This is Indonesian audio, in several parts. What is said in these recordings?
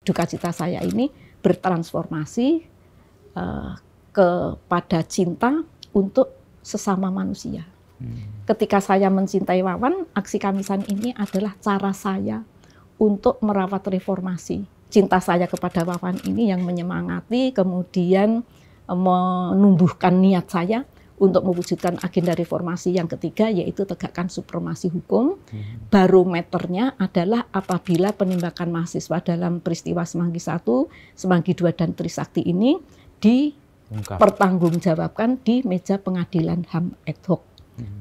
duka cita saya ini bertransformasi kepada cinta untuk sesama manusia. Ketika saya mencintai Wawan, aksi Kamisan ini adalah cara saya untuk merawat reformasi. Cinta saya kepada Wawan ini yang menyemangati, kemudian menumbuhkan niat saya untuk mewujudkan agenda reformasi yang ketiga, yaitu tegakkan supremasi hukum. Barometernya adalah apabila penembakan mahasiswa dalam peristiwa Semanggi 1, Semanggi 2, dan Trisakti ini dipertanggungjawabkan di meja pengadilan HAM ad hoc,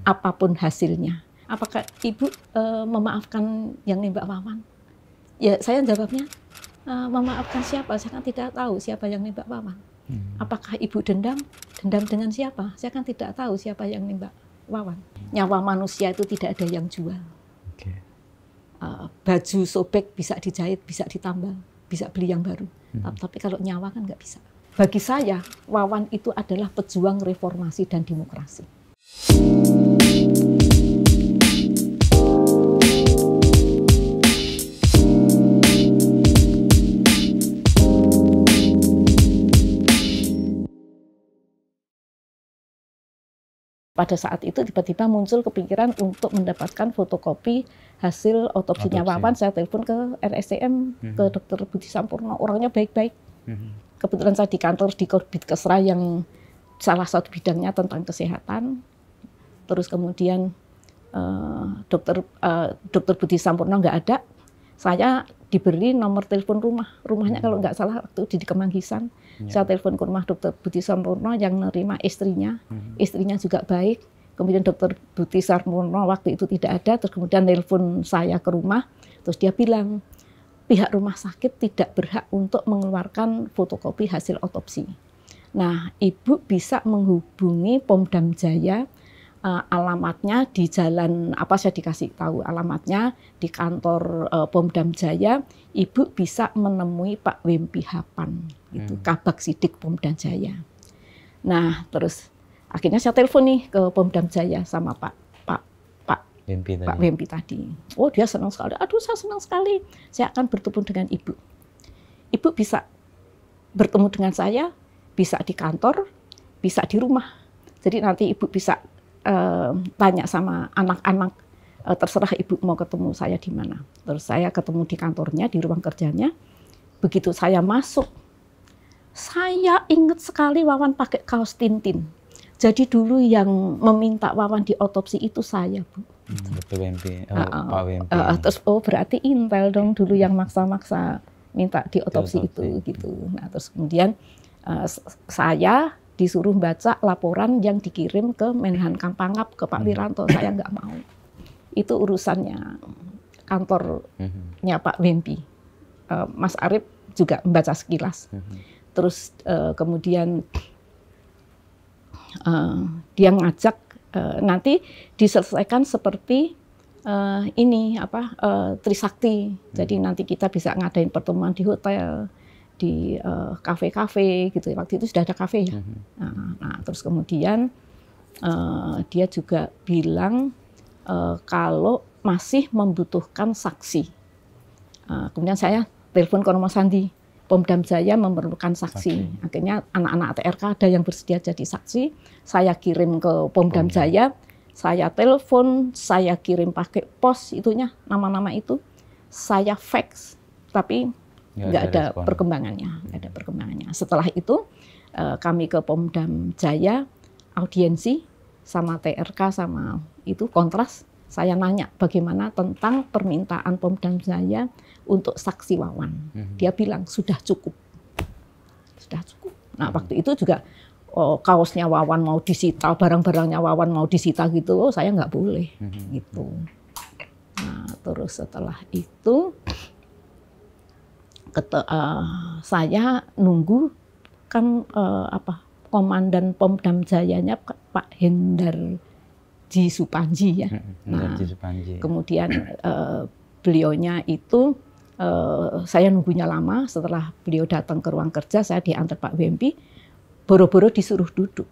apapun hasilnya. Apakah Ibu memaafkan yang nembak Wawan? Ya, saya jawabnya, memaafkan siapa? Saya kan tidak tahu siapa yang nembak Wawan. Apakah Ibu dendam? Dendam dengan siapa? Saya kan tidak tahu siapa yang nembak Wawan. Nyawa manusia itu tidak ada yang jual. Baju sobek bisa dijahit, bisa ditambal, bisa beli yang baru. Tapi kalau nyawa kan nggak bisa. Bagi saya, Wawan itu adalah pejuang reformasi dan demokrasi. Pada saat itu tiba-tiba muncul kepikiran untuk mendapatkan fotokopi hasil otopsinya Wawan. Saya telepon ke RSCM, ke Dr. Budi Sampurno, orangnya baik-baik. Kebetulan saya di kantor di Korbitkesra yang salah satu bidangnya tentang kesehatan. Terus kemudian Dr. Budi Sampurno nggak ada. Saya diberi nomor telepon rumahnya kalau nggak salah waktu di Kemanggisan. Saya telepon ke rumah Dr. Budi Sampurno yang menerima istrinya juga baik. Kemudian Dr. Budi Sampurno waktu itu tidak ada, terus kemudian telepon saya ke rumah, terus dia bilang pihak rumah sakit tidak berhak untuk mengeluarkan fotokopi hasil otopsi. Nah, Ibu bisa menghubungi Pomdam Jaya. Alamatnya di jalan apa, saya dikasih tahu alamatnya di kantor Pomdam Jaya. Ibu bisa menemui Pak Wempi Hapan, itu Kabag Sidik Pomdam Jaya. Nah, terus akhirnya saya telepon nih ke Pomdam Jaya sama Pak Wempi tadi. Oh, dia senang sekali. Aduh, saya senang sekali. Saya akan bertemu dengan Ibu. Ibu bisa bertemu dengan saya, bisa di kantor, bisa di rumah. Jadi nanti Ibu bisa tanya sama anak-anak, terserah Ibu mau ketemu saya di mana. Terus saya ketemu di kantornya, di ruang kerjanya. Begitu saya masuk, saya ingat sekali Wawan pakai kaos Tintin. Jadi dulu yang meminta Wawan diotopsi itu saya, Bu. Pak Wempi. Terus berarti Intel dong dulu yang maksa-maksa minta diotopsi itu gitu. Nah, terus kemudian saya disuruh baca laporan yang dikirim ke Menhan Kampangap ke Pak Wiranto. Saya nggak mau. Itu urusannya kantornya Pak Wempi. Mas Arief juga membaca sekilas. Terus kemudian dia ngajak nanti diselesaikan seperti ini Trisakti. Jadi nanti kita bisa ngadain pertemuan di hotel, di kafe-kafe gitu. Waktu itu sudah ada kafe ya. Nah, terus kemudian dia juga bilang kalau masih membutuhkan saksi. Kemudian saya telepon ke nomor sandi. Pomdam Jaya memerlukan saksi. Akhirnya anak-anak TRK ada yang bersedia jadi saksi. Saya kirim ke Pomdam Jaya. Saya telepon, saya kirim pakai pos itunya, nama-nama itu. Saya fax, tapi nggak ada perkembangannya. Setelah itu kami ke Pomdam Jaya, audiensi sama TRK sama itu Kontras. Saya nanya bagaimana tentang permintaan Pomdam Jaya untuk saksi Wawan. Dia bilang sudah cukup. Nah, waktu itu juga kaosnya Wawan mau disita, barang-barangnya Wawan mau disita gitu, saya nggak boleh gitu. Nah, terus setelah itu saya nunggu kan Komandan Pomdam Jayanya Pak Hendar Ji Supanji ya. Nah, kemudian beliaunya itu saya nunggunya lama. Setelah beliau datang ke ruang kerja, saya diantar Pak Wempi, boro-boro disuruh duduk.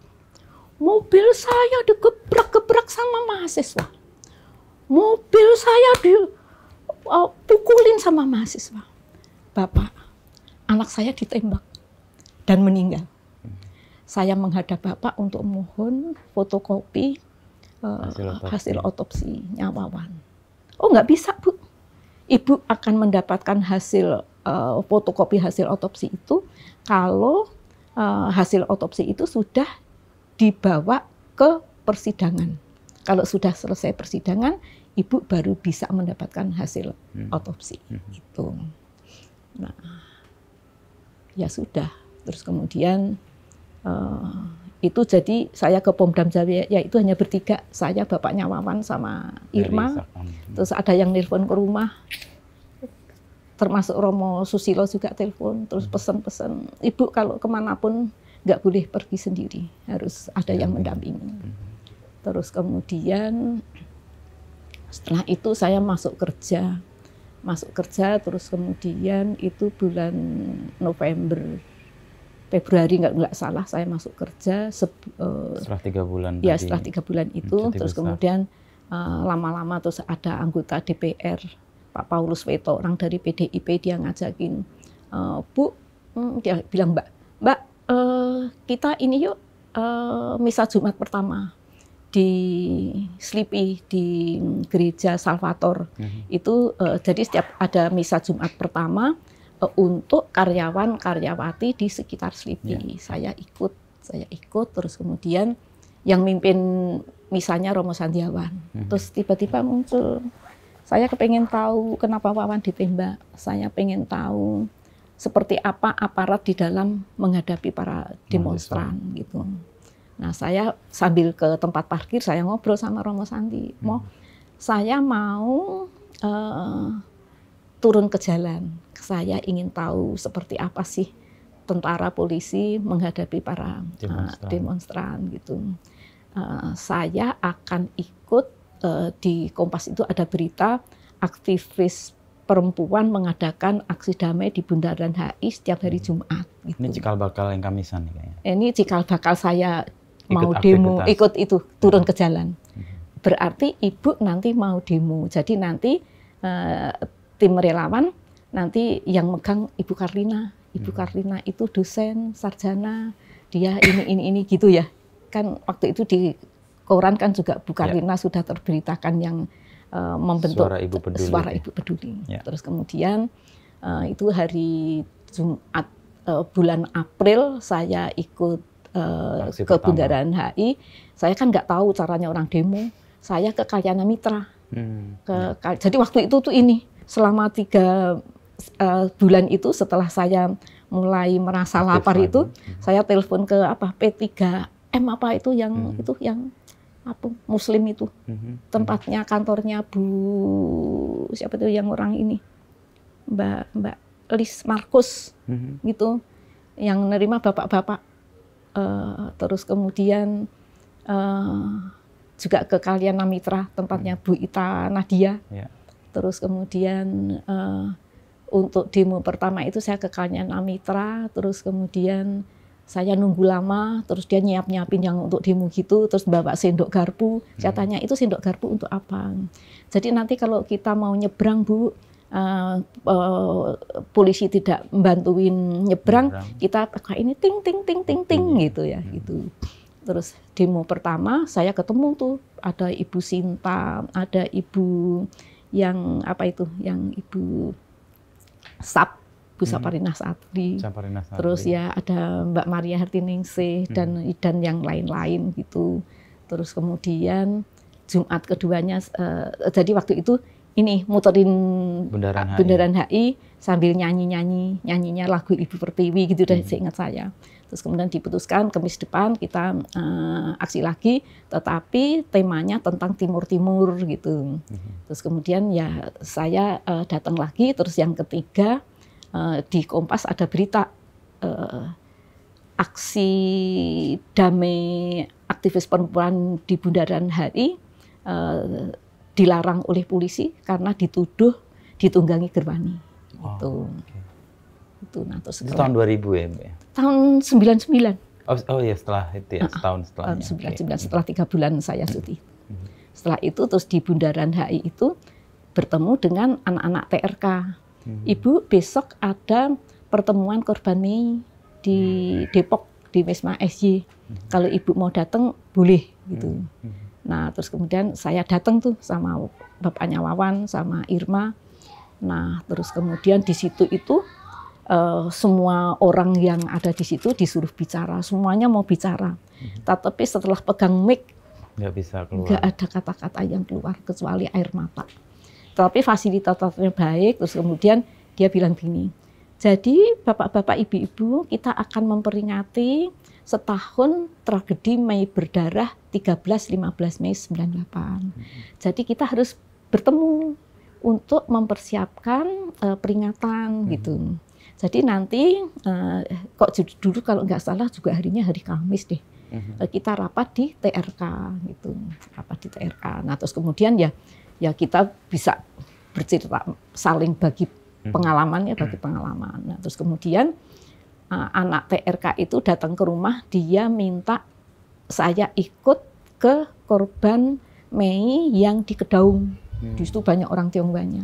Mobil saya digebrak-gebrak sama mahasiswa. Mobil saya dipukulin sama mahasiswa. Bapak, anak saya ditembak dan meninggal. Saya menghadap Bapak untuk mohon fotokopi hasil otopsinya Wawan. Oh, nggak bisa, Bu. Ibu akan mendapatkan hasil fotokopi hasil otopsi itu kalau hasil otopsi itu sudah dibawa ke persidangan. Kalau sudah selesai persidangan, Ibu baru bisa mendapatkan hasil otopsi itu. Nah, ya sudah. Terus kemudian itu jadi saya ke Pomdam Jaya, ya itu hanya bertiga, saya, bapaknya Wawan sama Irma. Terus ada yang nelpon ke rumah, termasuk Romo Susilo juga telepon, terus pesan-pesan, Ibu kalau kemanapun nggak boleh pergi sendiri, harus ada yang mendampingi. Terus kemudian setelah itu saya masuk kerja, terus kemudian itu bulan November, Februari nggak salah saya masuk kerja. Setelah 3 bulan. Ya setelah 3 bulan itu, terus kemudian lama-lama terus ada anggota DPR, Pak Paulus Weto, orang dari PDIP, dia ngajakin, Bu, dia bilang Mbak, kita ini yuk misa Jumat pertama di Slipi di gereja Salvator. Itu jadi setiap ada misa Jumat pertama untuk karyawan-karyawati di sekitar Slipi. Saya ikut terus kemudian yang mimpin misanya Romo Sandiawan. Terus tiba-tiba muncul, saya kepengen tahu kenapa Wawan ditembak. Saya pengen tahu seperti apa aparat di dalam menghadapi para demonstran gitu. Nah, saya sambil ke tempat parkir, saya ngobrol sama Romo Sandi. Saya mau turun ke jalan. Saya ingin tahu seperti apa sih tentara polisi menghadapi para demonstran gitu. Saya akan ikut di Kompas itu ada berita aktivis perempuan mengadakan aksi damai di Bundaran HI setiap hari Jumat. Gitu. Ini cikal bakal yang Kamisan nih kayaknya. Ini cikal bakal saya mau demo, ikut itu, turun ke jalan. Berarti Ibu nanti mau demo. Jadi nanti tim relawan nanti yang megang Ibu Karlina. Ibu Karlina itu dosen, sarjana, dia ini gitu ya. Kan waktu itu di koran kan juga Bu Karlina sudah terberitakan yang membentuk Suara Ibu Peduli. Ya. Terus kemudian itu hari Jumat bulan April saya ikut ke Bundaran HI. Saya kan nggak tahu caranya orang demo. Saya ke Kalyana Mitra. Jadi waktu itu tuh ini selama 3 bulan itu setelah saya mulai merasa lapar itu, saya telepon ke P3M apa itu yang itu yang apa Muslim itu tempatnya kantornya Bu siapa itu yang orang ini Mbak Lis Markus gitu yang nerima bapak-bapak terus kemudian juga ke Kalyana Mitra tempatnya Bu Ita Nadia terus kemudian untuk demo pertama itu saya ke Kalyana Mitra terus kemudian saya nunggu lama, terus dia nyiapin yang untuk demo gitu, terus bawa sendok garpu. Saya tanya, itu sendok garpu untuk apa? Jadi nanti kalau kita mau nyebrang, Bu, polisi tidak membantuin nyebrang, kita pakai ini ting gitu ya, gitu. Terus demo pertama saya ketemu tuh ada Ibu Sinta, ada Ibu yang apa itu, yang Ibu Sap. Bu Saparina Satri, terus ya ada Mbak Maria Hertiningsih dan yang lain-lain gitu. Terus kemudian Jumat keduanya, jadi waktu itu ini muterin Bundaran HI sambil nyanyinya lagu Ibu Pertiwi gitu deh, seingat saya. Terus kemudian diputuskan Kamis depan kita aksi lagi, tetapi temanya tentang Timur-Timur gitu. Terus kemudian ya saya datang lagi, terus yang ketiga di Kompas ada berita aksi damai aktivis perempuan di Bundaran HI dilarang oleh polisi karena dituduh ditunggangi gerwani. Itu nah, terus itu tahun 2000 ya, Mbak? Tahun 99. Oh ya, setelah itu ya, setahun setelahnya. Tahun 99, setelah 3 bulan saya cuti. Setelah itu terus di Bundaran HI itu bertemu dengan anak-anak TRK. Ibu, besok ada pertemuan korban Mei di Depok di Wisma SY. Kalau ibu mau datang boleh gitu. Nah terus kemudian saya datang tuh sama bapaknya Wawan sama Irma. Nah terus kemudian di situ itu semua orang yang ada di situ disuruh bicara, semuanya mau bicara. Tetapi setelah pegang mic nggak bisa keluar. Nggak ada kata-kata yang keluar kecuali air mata. Tapi fasilitatornya baik, terus kemudian dia bilang gini, jadi bapak-bapak ibu-ibu kita akan memperingati setahun tragedi Mei berdarah 13-15 Mei 98. Jadi kita harus bertemu untuk mempersiapkan peringatan gitu. Jadi nanti kok dulu kalau nggak salah juga harinya hari Kamis deh. Kita rapat di TRK gitu, rapat di TRK. Nah terus kemudian ya kita bisa bercerita, saling bagi pengalaman ya, bagi pengalaman. Nah terus kemudian anak TRK itu datang ke rumah, dia minta saya ikut ke korban Mei yang di Kedaung. Di situ banyak orang Tionghoanya.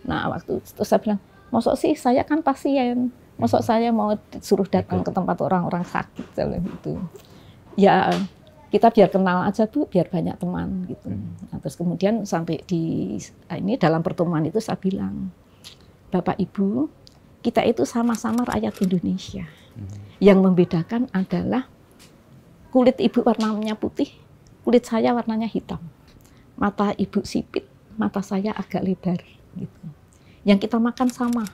Nah waktu itu saya bilang, maksud sih saya kan pasien, maksud saya mau disuruh datang ke tempat orang-orang sakit gitu. Ya kita biar kenal aja Bu, biar banyak teman gitu. Nah, terus kemudian sampai di ini dalam pertemuan itu saya bilang, Bapak Ibu, kita itu sama-sama rakyat Indonesia. Yang membedakan adalah kulit ibu warnanya putih, kulit saya warnanya hitam. Mata ibu sipit, mata saya agak lebar gitu. Yang kita makan sama,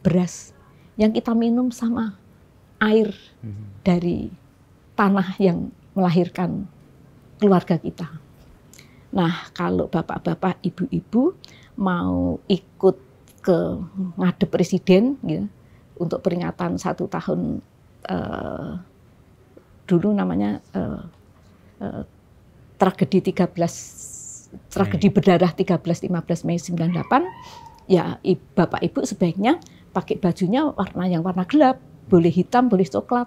beras. Yang kita minum sama, air dari tanah yang melahirkan keluarga kita. Nah, kalau bapak-bapak, ibu-ibu mau ikut ke ngadep presiden gitu, untuk peringatan 1 tahun dulu namanya tragedi berdarah 13-15 Mei 98. Ya bapak ibu sebaiknya pakai bajunya warna gelap, boleh hitam, boleh coklat,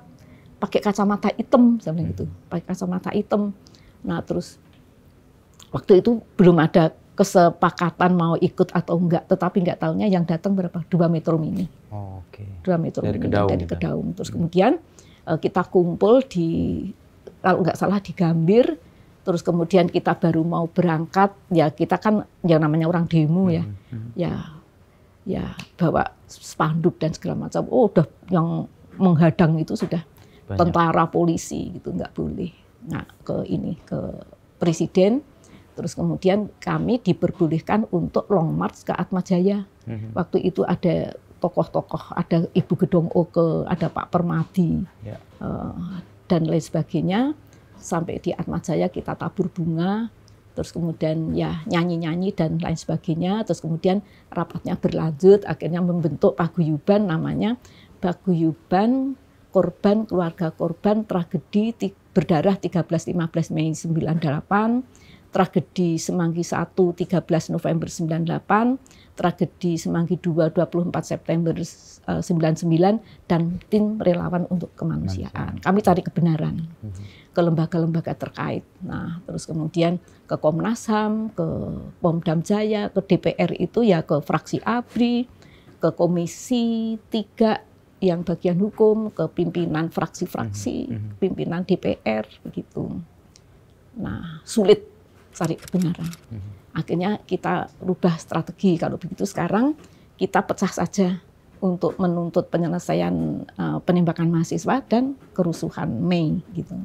pakai kacamata hitam, seperti itu, pakai kacamata hitam. Nah terus waktu itu belum ada kesepakatan mau ikut atau enggak, tetapi enggak tahunya yang datang berapa? 2 Metro Mini. 2 Metro Mini dari Kedaung. Terus kemudian kita kumpul di, kalau enggak salah di Gambir. Terus kemudian kita baru mau berangkat, ya kita kan yang namanya orang demo ya, ya bawa spanduk dan segala macam. Oh, udah yang menghadang itu sudah banyak. Tentara, polisi gitu, nggak boleh. Nah ke presiden, terus kemudian kami diperbolehkan untuk long march ke Atmajaya. Waktu itu ada tokoh-tokoh, ada Ibu Gedong Oke, ada Pak Permadi, dan lain sebagainya. Sampai di Atmajaya kita tabur bunga, terus kemudian ya nyanyi-nyanyi dan lain sebagainya. Terus kemudian rapatnya berlanjut, akhirnya membentuk paguyuban namanya Paguyuban Korban Keluarga Korban Tragedi Berdarah 13-15 Mei 98, Tragedi Semanggi 1 13 November 98, Tragedi Semanggi 2 24 September 99, dan tim relawan untuk kemanusiaan. Kami cari kebenaran ke lembaga-lembaga terkait. Nah, terus kemudian ke Komnas HAM, ke Pomdam Jaya, ke DPR itu ya ke fraksi ABRI, ke Komisi 3 yang bagian hukum, ke pimpinan fraksi-fraksi, pimpinan DPR begitu. Nah, sulit cari kebenaran. Akhirnya kita rubah strategi. Kalau begitu sekarang kita pecah saja untuk menuntut penyelesaian penembakan mahasiswa dan kerusuhan Mei gitu.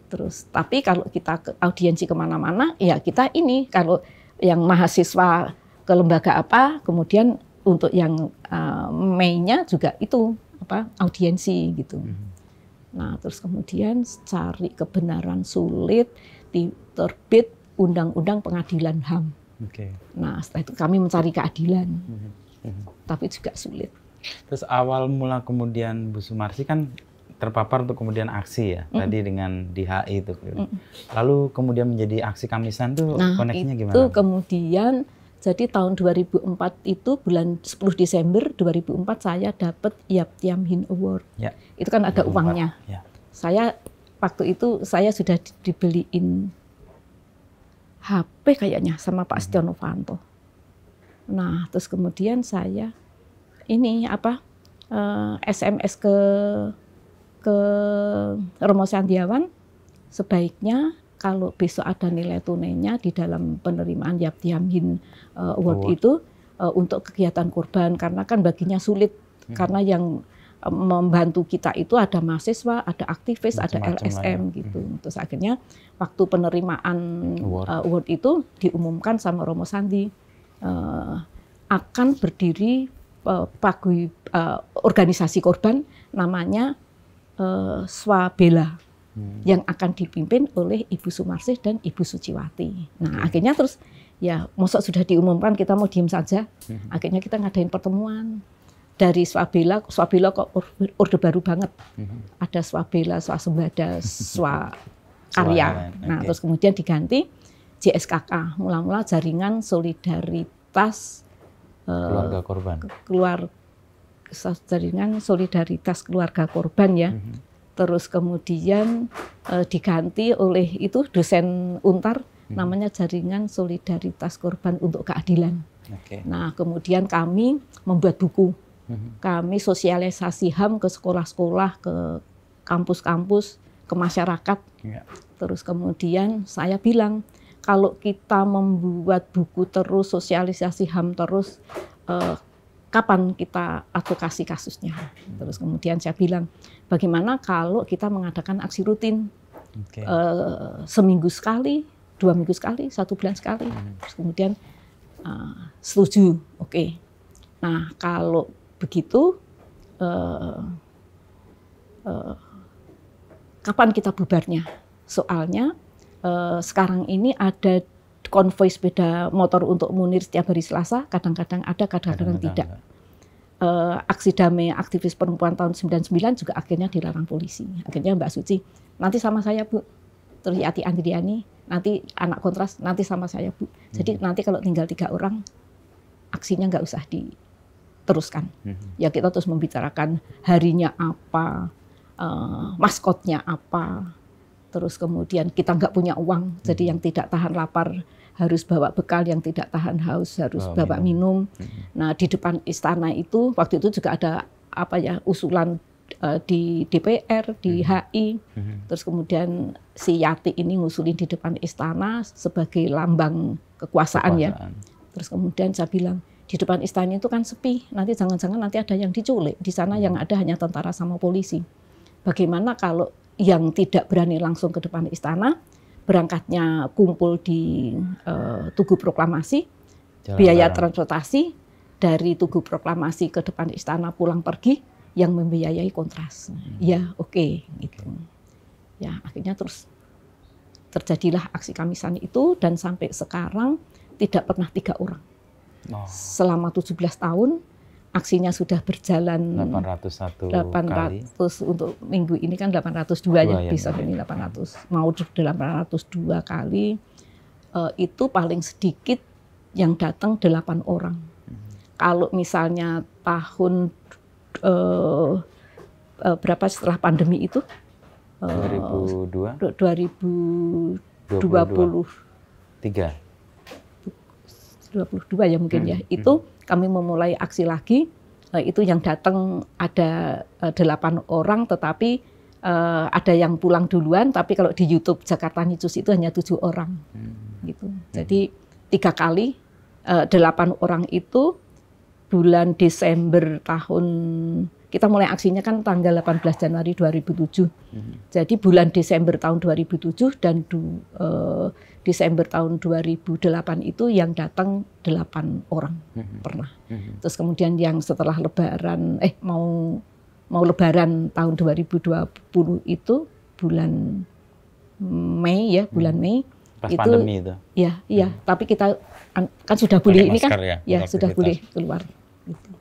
Terus, tapi kalau kita audiensi kemana-mana, ya kita ini kalau yang mahasiswa ke lembaga apa, kemudian untuk yang Mei-nya juga itu apa audiensi gitu. Nah, terus kemudian cari kebenaran sulit, terbit Undang-Undang Pengadilan HAM. Nah, setelah itu kami mencari keadilan, tapi juga sulit. Terus awal mula kemudian Bu Sumarsi kan terpapar untuk kemudian aksi ya, tadi dengan di HI itu. Lalu kemudian menjadi aksi Kamisan tuh koneksinya gimana? Itu kemudian, jadi tahun 2004 itu bulan 10 Desember 2004 saya dapat Yap Tiam Hin Award. Ya. Itu kan ada uangnya. Ya. Saya waktu itu saya sudah dibeliin HP kayaknya sama Pak Setia Novanto. Nah, terus kemudian saya ini apa? SMS ke Romo Sandiawan, sebaiknya kalau besok ada nilai tunainya di dalam penerimaan Yapti Hamhin Award itu untuk kegiatan kurban, karena kan baginya sulit, karena yang membantu kita itu ada mahasiswa, ada aktivis, ada LSM gitu. Terus akhirnya waktu penerimaan award itu diumumkan sama Romo Sandi, akan berdiri organisasi korban namanya Swabela, yang akan dipimpin oleh Ibu Sumarsih dan Ibu Suciwati. Nah akhirnya terus ya mosok sudah diumumkan kita mau diem saja. Akhirnya kita ngadain pertemuan. Dari Swabela kok orde baru banget. Ada Swabela, Swasembada, Swakarya. Nah, terus kemudian diganti JSKK, mula-mula Jaringan Solidaritas Keluarga Korban. Jaringan Solidaritas Keluarga Korban ya. Terus kemudian diganti oleh itu dosen Untar, namanya Jaringan Solidaritas Korban untuk Keadilan. Nah, kemudian kami membuat buku. Kami sosialisasi HAM ke sekolah-sekolah, ke kampus-kampus, ke masyarakat. Terus kemudian saya bilang, kalau kita membuat buku terus, sosialisasi HAM terus, kapan kita advokasi kasusnya? Terus kemudian saya bilang, bagaimana kalau kita mengadakan aksi rutin? Seminggu sekali, 2 minggu sekali, 1 bulan sekali. Terus kemudian setuju, oke. Nah kalau begitu, kapan kita bubarnya? Soalnya sekarang ini ada konvoi sepeda motor untuk Munir setiap hari Selasa, kadang-kadang ada, kadang-kadang tidak. Aksi damai aktivis perempuan tahun 99 juga akhirnya dilarang polisi. Akhirnya Mbak Suci, nanti sama saya Bu. Terus Yati Andriani, nanti anak kontras, nanti sama saya Bu. Jadi nanti kalau tinggal 3 orang, aksinya nggak usah diteruskan. Ya kita terus membicarakan harinya apa, maskotnya apa, terus kemudian kita nggak punya uang, jadi yang tidak tahan lapar harus bawa bekal, yang tidak tahan haus harus bawa minum. Nah di depan istana itu waktu itu juga ada apa ya usulan di DPR, di HI, terus kemudian si Yati ini ngusulin di depan istana sebagai lambang kekuasaan. Ya. Terus kemudian saya bilang, di depan istana itu kan sepi, nanti jangan-jangan nanti ada yang diculik. Di sana yang ada hanya tentara sama polisi. Bagaimana kalau yang tidak berani langsung ke depan istana, berangkatnya kumpul di Tugu Proklamasi, biaya transportasi dari Tugu Proklamasi ke depan istana pulang pergi, yang membiayai kontras. Ya oke. Gitu. Ya akhirnya terus terjadilah aksi Kamisan itu, dan sampai sekarang tidak pernah 3 orang. Selama 17 tahun aksinya sudah berjalan 800 kali. Untuk minggu ini kan 802 ya, besok ini 800. Mau 802 kali. Itu paling sedikit yang datang 8 orang. Kalau misalnya tahun berapa setelah pandemi itu? 2022 ya mungkin ya. Itu kami memulai aksi lagi. Itu yang datang ada 8 orang, tetapi ada yang pulang duluan. Tapi kalau di YouTube Jakarta Nicus itu hanya 7 orang. Gitu. Jadi 3 kali 8 orang itu bulan Desember tahun, kita mulai aksinya kan tanggal 18 Januari 2007. Jadi bulan Desember tahun 2007 dan Desember tahun 2008 itu yang datang 8 orang pernah. Terus kemudian yang setelah Lebaran, mau Lebaran tahun 2020 itu bulan Mei ya, bulan Mei. Pas itu, pandemi itu. Iya. Tapi kita kan sudah boleh ini kan, ya sudah boleh keluar. Gitu.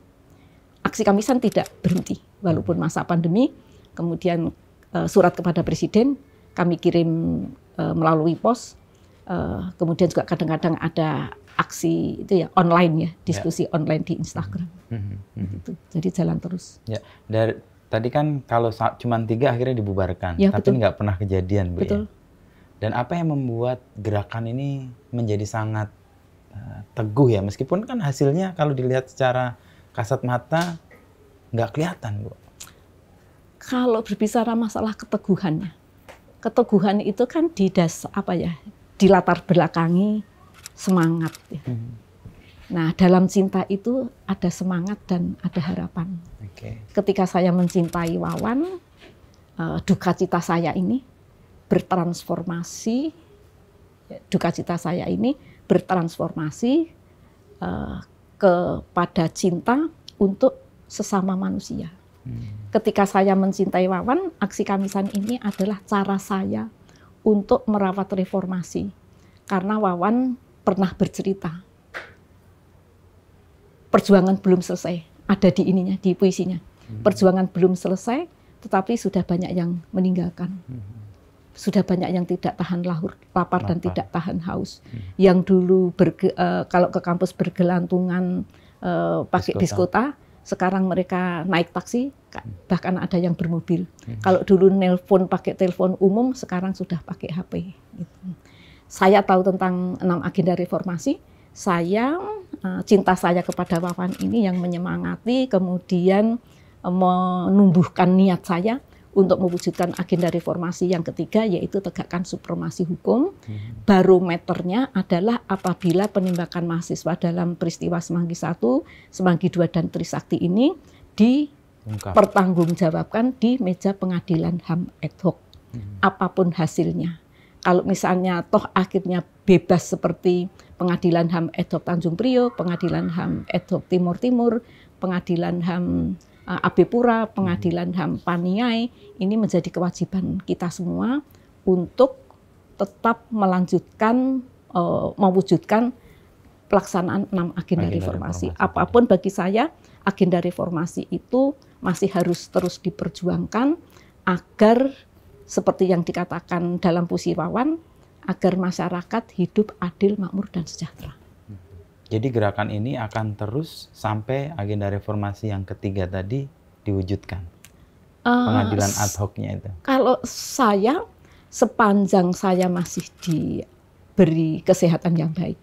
Aksi Kamisan tidak berhenti walaupun masa pandemi. Kemudian surat kepada Presiden kami kirim melalui pos. Kemudian juga kadang-kadang ada aksi itu ya online ya, diskusi online di Instagram. Gitu. Jadi jalan terus. Ya, tadi kan kalau cuma 3 akhirnya dibubarkan, ya, tapi nggak pernah kejadian, Bu. Betul. Ya? Dan apa yang membuat gerakan ini menjadi sangat teguh ya, meskipun kan hasilnya kalau dilihat secara kasat mata nggak kelihatan, Bu? Kalau berbicara masalah keteguhannya, keteguhan itu kan di latar belakangi semangat. Ya. Nah, dalam cinta itu ada semangat dan ada harapan. Ketika saya mencintai Wawan, duka cita saya ini bertransformasi. Duka cita saya ini bertransformasi kepada cinta untuk sesama manusia. Ketika saya mencintai Wawan, Aksi Kamisan ini adalah cara saya untuk merawat reformasi. Karena Wawan pernah bercerita, perjuangan belum selesai, ada di ininya, di puisinya. Perjuangan belum selesai, tetapi sudah banyak yang meninggalkan. Sudah banyak yang tidak tahan lapar dan tidak tahan haus. Yang dulu kalau ke kampus bergelantungan pakai biskota, sekarang mereka naik taksi, bahkan ada yang bermobil. Kalau dulu nelpon pakai telepon umum, sekarang sudah pakai HP. Gitu. Saya tahu tentang 6 agenda reformasi. Cinta saya kepada Wawan ini yang menyemangati, kemudian menumbuhkan niat saya untuk mewujudkan agenda reformasi yang ketiga, yaitu tegakkan supremasi hukum. Barometernya adalah apabila penembakan mahasiswa dalam peristiwa Semanggi 1, Semanggi 2, dan Trisakti ini dipertanggungjawabkan di meja pengadilan HAM ad hoc, apapun hasilnya. Kalau misalnya toh akhirnya bebas seperti pengadilan HAM ad hoc Tanjung Priok, pengadilan HAM ad hoc Timur Timur, pengadilan HAM AB Pura, pengadilan HAM Paniai, ini menjadi kewajiban kita semua untuk tetap melanjutkan, mewujudkan pelaksanaan 6 agenda reformasi. Apapun bagi saya, agenda reformasi itu masih harus terus diperjuangkan agar seperti yang dikatakan dalam puisi Wawan, agar masyarakat hidup adil, makmur, dan sejahtera. Jadi gerakan ini akan terus sampai agenda reformasi yang ketiga tadi diwujudkan? Pengadilan ad hoc-nya itu? Kalau saya, sepanjang saya masih diberi kesehatan yang baik,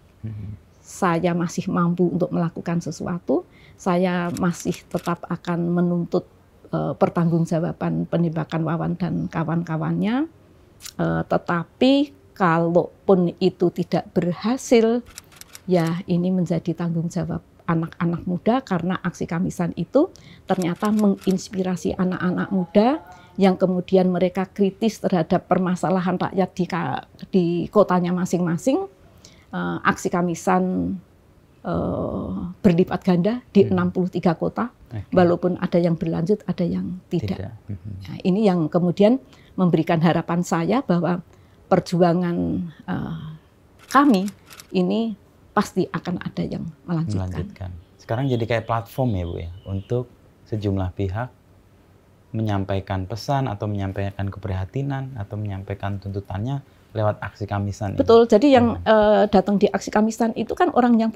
saya masih mampu untuk melakukan sesuatu, saya masih tetap akan menuntut pertanggungjawaban penembakan Wawan dan kawan-kawannya. Tetapi kalaupun itu tidak berhasil, ya ini menjadi tanggung jawab anak-anak muda, karena Aksi Kamisan itu ternyata menginspirasi anak-anak muda yang kemudian mereka kritis terhadap permasalahan rakyat di kotanya masing-masing. Aksi Kamisan berlipat ganda di 63 kota, walaupun ada yang berlanjut, ada yang tidak. Nah, ini yang kemudian memberikan harapan saya bahwa perjuangan kami ini pasti akan ada yang melanjutkan. Sekarang jadi kayak platform ya Bu ya, untuk sejumlah pihak menyampaikan pesan atau menyampaikan keprihatinan atau menyampaikan tuntutannya lewat Aksi Kamisan. Betul. Jadi yang datang di Aksi Kamisan itu kan orang yang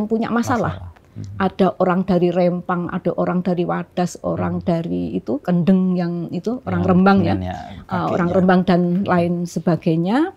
punya masalah. Ada orang dari Rempang, ada orang dari Wadas, orang dari itu Kendeng yang itu orang Rembang ya, orang Rembang dan lain sebagainya.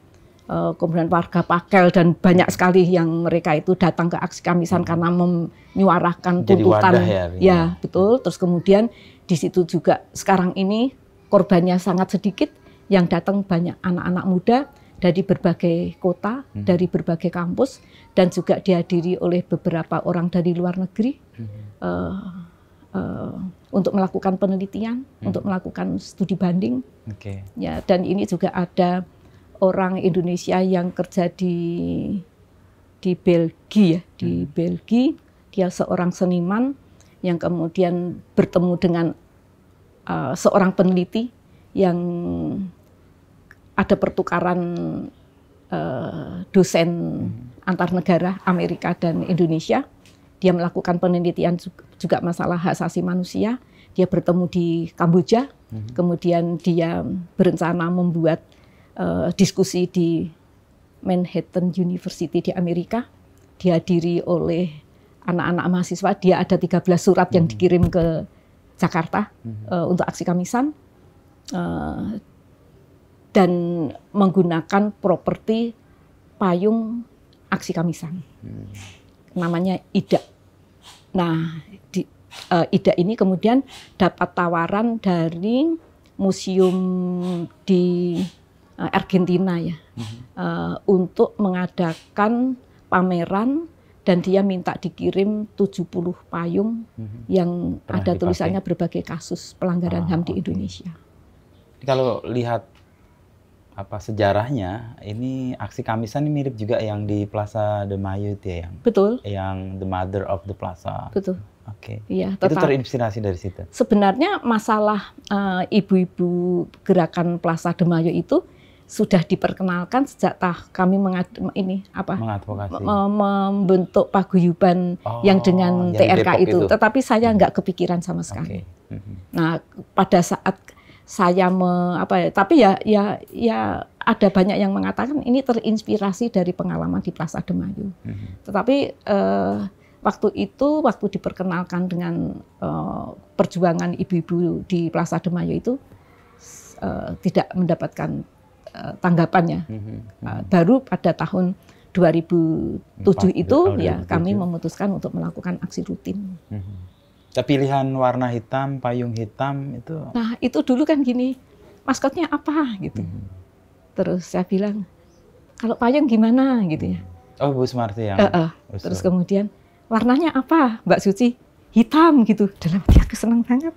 Kemudian warga Pakel dan banyak sekali yang mereka itu datang ke Aksi Kamisan karena menyuarakan tuntutan. Ya betul. Terus kemudian di situ juga sekarang ini korbannya sangat sedikit. Yang datang banyak anak-anak muda dari berbagai kota, dari berbagai kampus, dan juga dihadiri oleh beberapa orang dari luar negeri untuk melakukan penelitian, untuk melakukan studi banding. Ya, dan ini juga ada orang Indonesia yang kerja di Belgia, di Belgia. Dia seorang seniman yang kemudian bertemu dengan seorang peneliti yang ada pertukaran dosen antar negara Amerika dan Indonesia. Dia melakukan penelitian juga masalah hak asasi manusia. Dia bertemu di Kamboja, kemudian dia berencana membuat diskusi di Manhattan University di Amerika. Dihadiri oleh anak-anak mahasiswa. Dia ada 13 surat yang dikirim ke Jakarta untuk Aksi Kamisan. Dan menggunakan properti payung Aksi Kamisan, namanya IDA. Nah, Ida ini kemudian dapat tawaran dari museum di Argentina ya, untuk mengadakan pameran, dan dia minta dikirim 70 payung yang ada tulisannya berbagai kasus pelanggaran HAM di Indonesia. Kalau lihat sejarahnya, ini aksi Kamisan ini mirip juga yang di Plaza de Mayo itu ya, yang betul, yang the mother of the plaza. Betul. Oke. Iya, itu terinspirasi dari situ. Sebenarnya masalah ibu-ibu gerakan Plaza de Mayo itu sudah diperkenalkan sejak kami membentuk paguyuban yang dengan TRK itu. Tetapi saya nggak kepikiran sama sekali. Nah, pada saat saya tapi ya ada banyak yang mengatakan ini terinspirasi dari pengalaman di Plaza de Mayo. Tetapi waktu diperkenalkan dengan perjuangan ibu-ibu di Plaza de Mayo itu tidak mendapatkan tanggapannya. Baru pada tahun 2007 itu ya kami memutuskan untuk melakukan aksi rutin. Pilihan warna hitam, payung hitam itu. Nah, itu dulu kan gini, maskotnya apa gitu. Terus saya bilang, kalau payung gimana gitu ya. Oh, Bu Sumarsi yang. Terus kemudian warnanya apa, Mbak Suci? Hitam gitu. Dalam hati aku senang banget.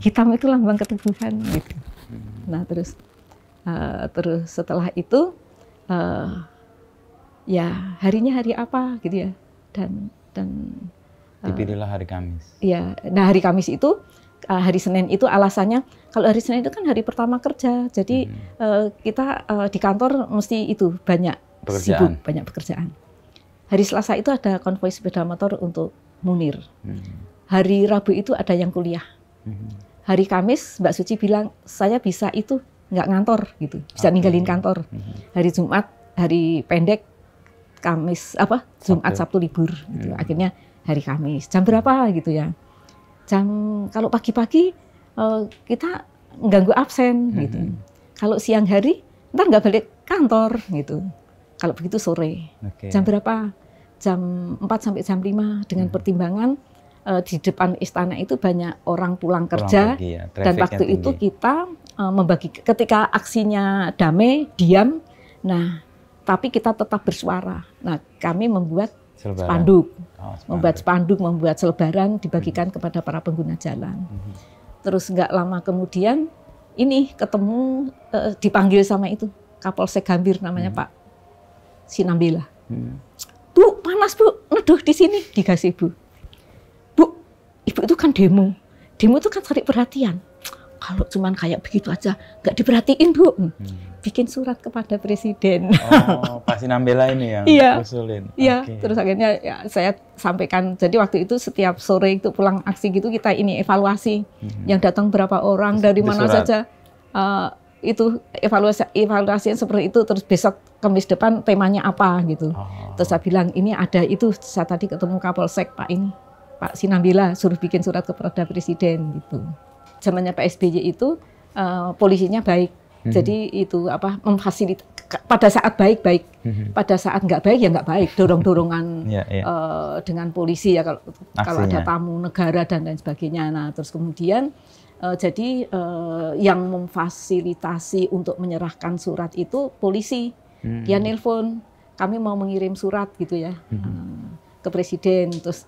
Hitam itu lambang keteguhan gitu. Nah, terus setelah itu ya harinya hari apa gitu ya, dan dipilihlah hari Kamis. Ya, nah hari Kamis itu hari Senin itu alasannya, kalau hari Senin itu kan hari pertama kerja, jadi kita di kantor mesti itu banyak sibuk, banyak pekerjaan. Hari Selasa itu ada konvoi sepeda motor untuk Munir. Hari Rabu itu ada yang kuliah. Hari Kamis Mbak Suci bilang saya bisa itu nggak ngantor gitu, bisa ninggalin kantor. Hari Jumat hari pendek, Kamis Jumat Sabtu libur. Gitu. Akhirnya hari Kamis. Jam berapa gitu ya? Kalau pagi-pagi kita ganggu absen gitu. Kalau siang hari ntar nggak balik kantor gitu. Kalau begitu sore. Jam berapa? Jam 4 sampai jam 5 dengan pertimbangan di depan istana itu banyak orang pulang kerja dan waktu itu kita membagi, ketika aksinya damai, diam, nah tapi kita tetap bersuara. Nah, kami membuat spanduk, membuat selebaran dibagikan kepada para pengguna jalan. Terus nggak lama kemudian ini ketemu dipanggil sama itu Kapolsek Gambir namanya Pak Sinambela. Bu, panas Bu, neduh di sini, dikasih Bu. Bu, Ibu itu kan demo itu kan cari perhatian. Kalau cuman kayak begitu aja nggak diperhatiin Bu, bikin surat kepada Presiden. Oh, Pak Sinambela ini yang usulin. Iya, terus akhirnya ya, saya sampaikan. Jadi waktu itu setiap sore itu pulang aksi gitu kita ini evaluasi yang datang berapa orang dari mana saja. Itu evaluasi seperti itu, terus besok Kamis depan temanya apa gitu. Terus saya bilang ini ada itu, saya tadi ketemu Kapolsek Pak Sinambela suruh bikin surat kepada Presiden gitu. Zamannya Pak SBY itu polisinya baik, jadi itu memfasilitasi. Pada saat baik, pada saat nggak baik ya nggak baik, dorong-dorongan dengan polisi ya kalau ada tamu negara dan lain sebagainya. Nah terus kemudian jadi yang memfasilitasi untuk menyerahkan surat itu polisi, dia nelpon, kami mau mengirim surat gitu ya ke Presiden, terus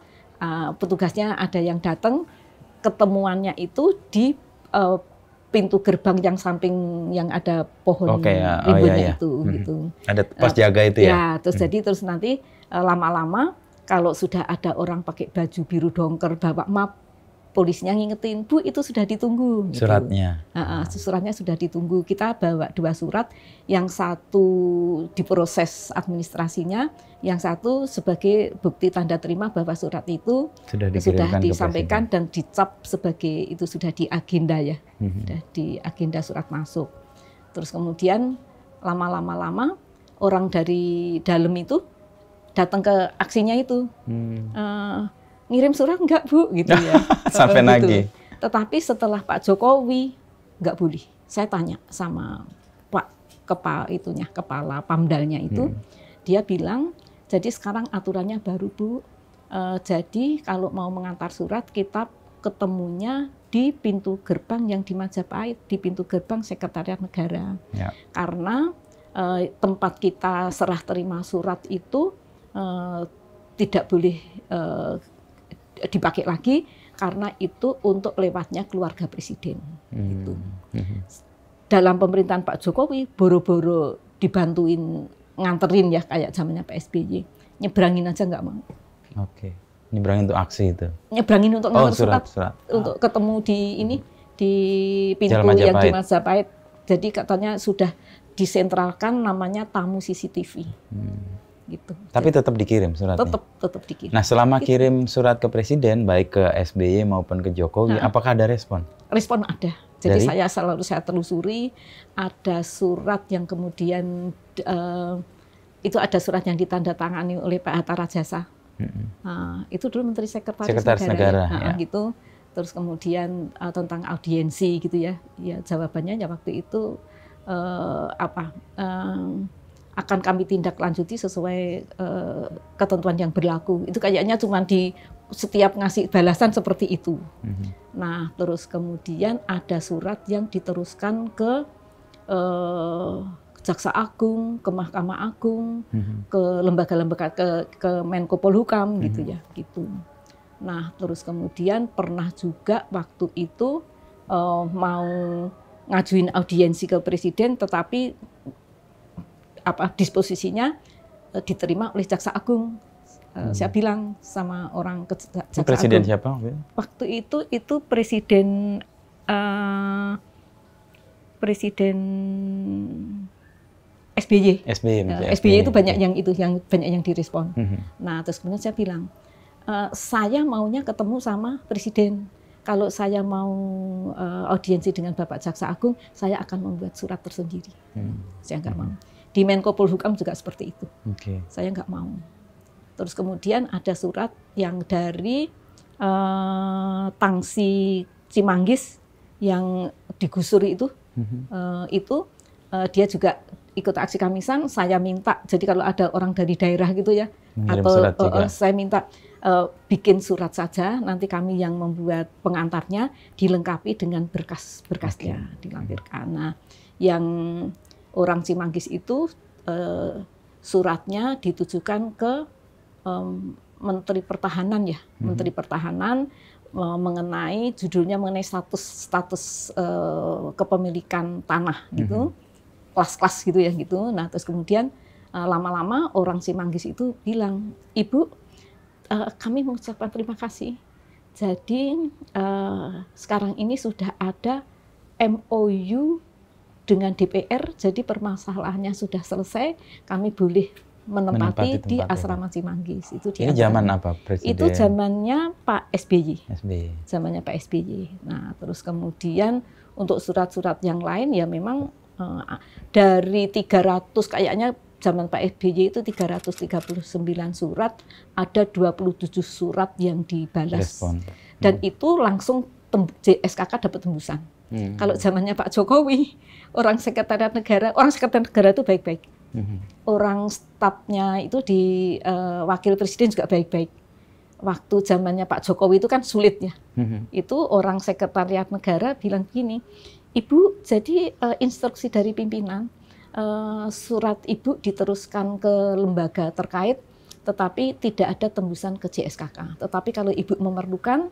petugasnya ada yang datang. Ketemuannya itu di pintu gerbang yang samping yang ada pohon rimbunnya itu gitu. Ada pos jaga itu ya. Ya, terus nanti lama-lama kalau sudah ada orang pakai baju biru dongker bawa map, polisinya ngingetin, Bu itu sudah ditunggu. Gitu. Suratnya. Suratnya sudah ditunggu. Kita bawa 2 surat, yang satu diproses administrasinya, yang satu sebagai bukti tanda terima bahwa surat itu sudah disampaikan dan dicap sebagai itu sudah di agenda ya, sudah di agenda surat masuk. Terus kemudian lama-lama orang dari dalam itu datang ke aksinya itu. Ngirim surat enggak Bu gitu ya. Sampai gitu. nagih. Tetapi setelah Pak Jokowi enggak boleh. Saya tanya sama Pak kepala Pamdalnya itu, dia bilang, jadi sekarang aturannya baru Bu. Jadi kalau mau mengantar surat kita ketemunya di pintu gerbang yang di Majapahit, di pintu gerbang Sekretariat Negara. Ya. Karena tempat kita serah terima surat itu tidak boleh dipakai lagi karena itu untuk lewatnya keluarga presiden. Gitu. Dalam pemerintahan Pak Jokowi, boro-boro dibantuin nganterin ya kayak zamannya Pak SBY, nyebrangin aja nggak mau. Oke, nyebrangin untuk aksi itu? Nyebrangin untuk nganter surat. Untuk ketemu di ini di pintu yang di Majapahit. Jadi katanya sudah disentralkan namanya tamu CCTV. Gitu. Tapi tetap dikirim suratnya? Tetap dikirim. Nah, selama kirim surat ke presiden, baik ke SBY maupun ke Jokowi, apakah ada respon? Respon ada. Jadi saya telusuri, ada surat yang kemudian itu ada surat yang ditandatangani oleh Pak Hatta Rajasa. Nah, itu dulu Menteri Sekretaris Negara ya. Gitu. Terus kemudian tentang audiensi gitu ya. Ya jawabannya ya waktu itu akan kami tindak lanjuti sesuai ketentuan yang berlaku. Itu kayaknya cuma di setiap ngasih balasan seperti itu. Nah, terus kemudian ada surat yang diteruskan ke Jaksa Agung, ke Mahkamah Agung, ke lembaga-lembaga, ke Menko Polhukam gitu ya, gitu. Nah, terus kemudian pernah juga waktu itu mau ngajuin audiensi ke presiden, tetapi disposisinya diterima oleh Jaksa Agung. Saya bilang sama orang ke Jaksa Presiden Agung. Siapa? Waktu itu Presiden SBY. SBY itu banyak yang banyak yang direspon. Nah, terus kemudian saya bilang, saya maunya ketemu sama presiden. Kalau saya mau audiensi dengan Bapak Jaksa Agung, saya akan membuat surat tersendiri. Saya nggak mau. Di Menko Polhukam juga seperti itu. Saya nggak mau. Terus kemudian ada surat yang dari Tangsi Cimanggis yang digusuri itu, dia juga ikut aksi Kamisan. Saya minta, jadi kalau ada orang dari daerah gitu ya, saya minta bikin surat saja, nanti kami yang membuat pengantarnya dilengkapi dengan berkas-berkasnya dilampirkan. Nah, yang orang Cimanggis itu suratnya ditujukan ke Menteri Pertahanan ya, Menteri Pertahanan mengenai judulnya mengenai status kepemilikan tanah gitu, kelas-kelas gitu ya gitu. Nah, terus kemudian lama-lama orang Cimanggis itu bilang, Ibu, kami mengucapkan terima kasih. Jadi sekarang ini sudah ada MOU dengan DPR, jadi permasalahannya sudah selesai, kami boleh menempati di asrama Cimanggis. Itu ini zaman apa Presiden? Itu zamannya Pak SBY. Zamannya Pak SBY. Nah, terus kemudian untuk surat-surat yang lain ya memang dari 300 kayaknya zaman Pak SBY itu 339 surat, ada 27 surat yang dibalas. Dan itu langsung JSKK dapat tembusan. Kalau zamannya Pak Jokowi, orang Sekretariat Negara itu baik-baik. Orang stafnya itu di Wakil Presiden juga baik-baik. Waktu zamannya Pak Jokowi itu kan sulit ya. Itu orang Sekretariat Negara bilang gini, Ibu, jadi instruksi dari pimpinan, surat Ibu diteruskan ke lembaga terkait, tetapi tidak ada tembusan ke JSKK. Tetapi kalau Ibu memerlukan,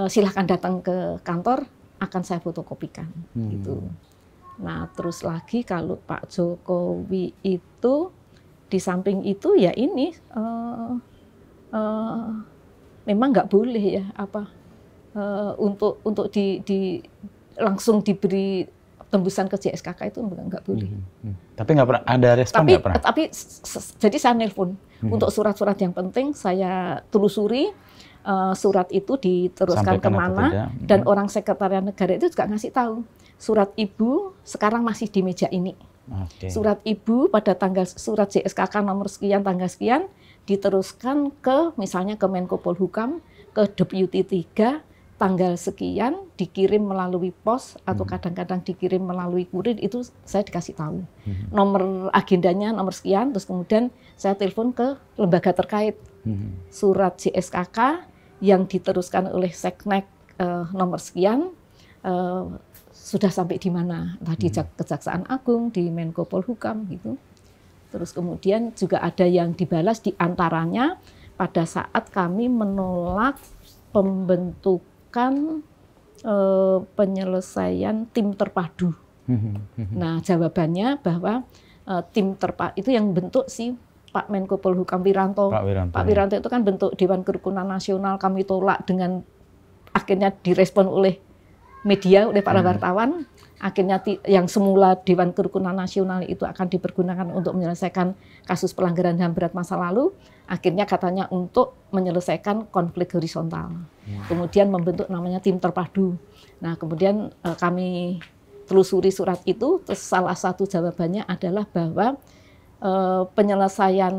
silahkan datang ke kantor, akan saya fotokopikan. Gitu. Nah, terus lagi kalau Pak Jokowi itu di samping itu ya ini memang nggak boleh ya untuk langsung diberi tembusan ke JSKK itu nggak boleh. Tapi nggak pernah ada respon nggak pernah. Tapi jadi saya nelpon untuk surat-surat yang penting saya telusuri. Surat itu diteruskan kemana dan orang Sekretariat Negara itu juga ngasih tahu surat Ibu sekarang masih di meja ini. Surat Ibu pada surat JSKK nomor sekian tanggal sekian diteruskan ke misalnya ke Menko Polhukam, ke Deputi 3 tanggal sekian, dikirim melalui pos atau kadang-kadang dikirim melalui kurir, itu saya dikasih tahu nomor agendanya nomor sekian, terus kemudian saya telepon ke lembaga terkait. Surat JSKK yang diteruskan oleh Seknek nomor sekian sudah sampai di mana, entah di Kejaksaan Agung, di Menko Polhukam gitu. Terus kemudian juga ada yang dibalas di antaranya pada saat kami menolak pembentukan penyelesaian tim terpadu. Nah, jawabannya bahwa tim terpadu itu yang bentuk si Pak Menko Polhukam Wiranto. Pak Wiranto itu kan bentuk Dewan Kerukunan Nasional, kami tolak dengan akhirnya direspon oleh media, oleh para wartawan. Akhirnya yang semula Dewan Kerukunan Nasional itu akan dipergunakan untuk menyelesaikan kasus pelanggaran HAM berat masa lalu, akhirnya katanya untuk menyelesaikan konflik horizontal. Kemudian membentuk namanya tim terpadu. Nah, kemudian kami telusuri surat itu, terus salah satu jawabannya adalah bahwa penyelesaian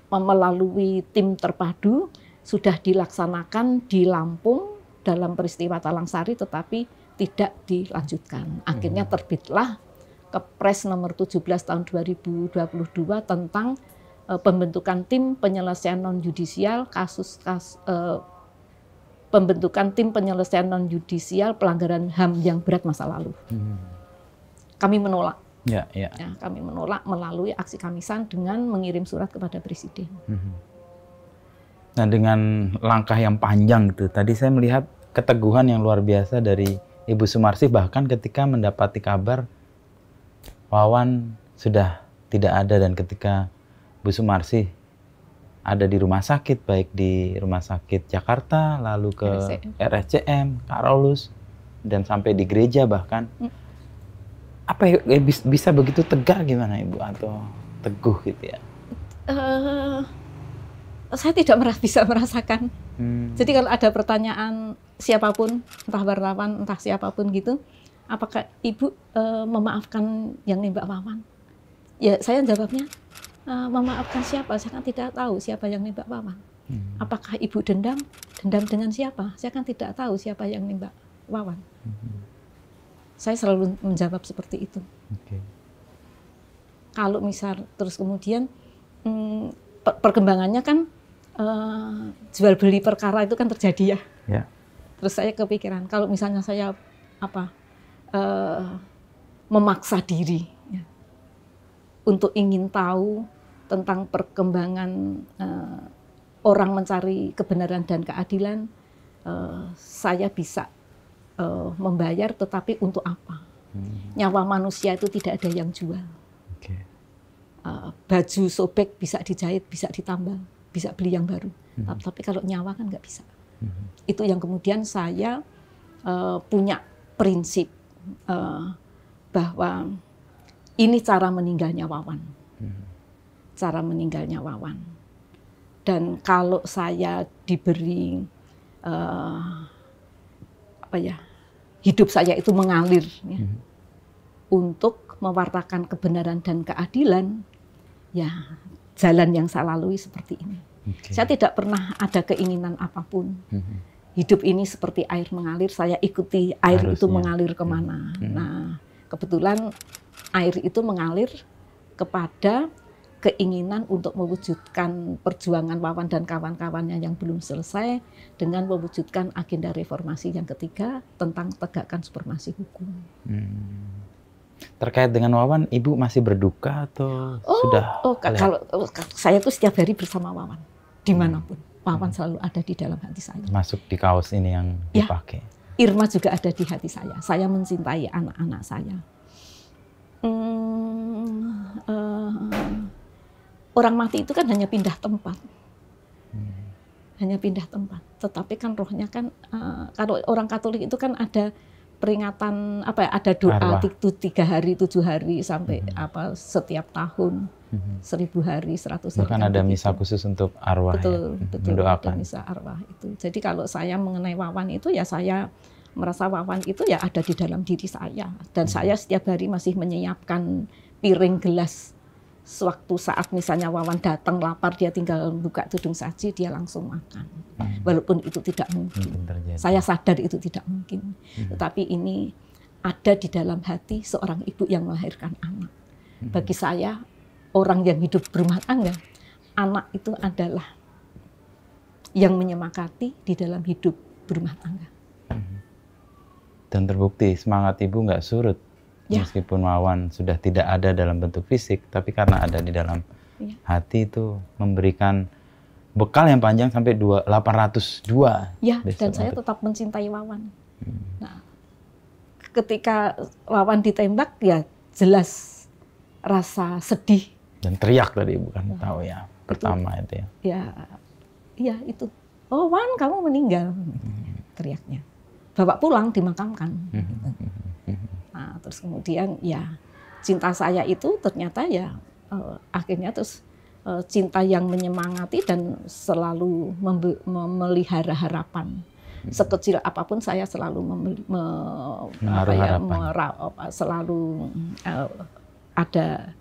melalui tim terpadu sudah dilaksanakan di Lampung dalam peristiwa Talang Sari, tetapi tidak dilanjutkan. Akhirnya terbitlah Kepres nomor 17 tahun 2022 tentang pembentukan tim penyelesaian non-yudisial pembentukan tim penyelesaian non-yudisial pelanggaran HAM yang berat masa lalu. Kami menolak. Ya, kami menolak melalui aksi Kamisan dengan mengirim surat kepada Presiden. Nah, dengan langkah yang panjang itu, tadi saya melihat keteguhan yang luar biasa dari Ibu Sumarsih, bahkan ketika mendapati kabar Wawan sudah tidak ada, dan ketika Bu Sumarsih ada di rumah sakit, baik di Rumah Sakit Jakarta, lalu ke RSCM, Karolus, dan sampai di gereja bahkan. Apa ya, bisa begitu tegak gimana Ibu, atau teguh gitu ya? Saya tidak bisa merasakan. Jadi kalau ada pertanyaan siapapun, entah wartawan, entah siapapun gitu, apakah Ibu memaafkan yang nembak Wawan? Ya saya jawabnya, memaafkan siapa? Saya kan tidak tahu siapa yang nembak Wawan. Apakah Ibu dendam? Dendam dengan siapa? Saya kan tidak tahu siapa yang nembak Wawan. Saya selalu menjawab seperti itu. Kalau misal terus kemudian perkembangannya kan jual beli perkara itu kan terjadi ya. Terus saya kepikiran kalau misalnya saya memaksa diri ya, untuk ingin tahu tentang perkembangan orang mencari kebenaran dan keadilan, saya bisa membayar, tetapi untuk apa? Nyawa manusia itu tidak ada yang jual. Baju sobek bisa dijahit, bisa ditambal, bisa beli yang baru. Tapi kalau nyawa kan nggak bisa. Itu yang kemudian saya punya prinsip bahwa ini cara meninggalnya Wawan. Cara meninggalnya Wawan. Dan kalau saya diberi hidup saya itu mengalir ya, untuk mewartakan kebenaran dan keadilan, ya jalan yang saya lalui seperti ini. Saya tidak pernah ada keinginan apapun. Hidup ini seperti air mengalir, saya ikuti air itu mengalir kemana. Nah, kebetulan air itu mengalir kepada keinginan untuk mewujudkan perjuangan Wawan dan kawan-kawannya yang belum selesai dengan mewujudkan agenda reformasi yang ketiga tentang tegakkan supremasi hukum. Terkait dengan Wawan, Ibu masih berduka atau sudah? Kalau saya tuh setiap hari bersama Wawan, dimanapun. Wawan selalu ada di dalam hati saya. Masuk di kaos ini yang dipakai. Irma juga ada di hati saya. Saya mencintai anak-anak saya. Orang mati itu kan hanya pindah tempat. Hanya pindah tempat. Tetapi kan rohnya kan, kalau orang Katolik itu kan ada peringatan, ada doa 3 hari, 7 hari, sampai setiap tahun, 1000 hari, 100 hari. Bahkan ada misa khusus untuk arwah. Betul, mendoakan. ada misa arwah itu. Jadi kalau saya mengenai Wawan itu, ya saya merasa Wawan itu ya ada di dalam diri saya. Dan saya setiap hari masih menyiapkan piring gelas. Sewaktu saat misalnya Wawan datang lapar, dia tinggal buka tudung saji, dia langsung makan. Walaupun itu tidak mungkin. Saya sadar itu tidak mungkin. Tetapi ini ada di dalam hati seorang ibu yang melahirkan anak. Bagi saya, orang yang hidup berumah tangga, anak itu adalah yang menyemangati di dalam hidup berumah tangga. Dan terbukti semangat Ibu nggak surut. Ya. Meskipun Wawan sudah tidak ada dalam bentuk fisik, tapi karena ada di dalam hati itu memberikan bekal yang panjang sampai 802. Ya, dan saya tetap mencintai Wawan. Nah, ketika Wawan ditembak, ya jelas rasa sedih. Dan teriak tadi Ibu kan tahu ya, pertama itu ya. Ya itu. Oh, Wan, kamu meninggal. Teriaknya. Bawa pulang, dimakamkan. Nah, terus kemudian ya cinta saya itu ternyata ya akhirnya terus cinta yang menyemangati dan selalu memelihara harapan. Sekecil apapun saya selalu selalu ada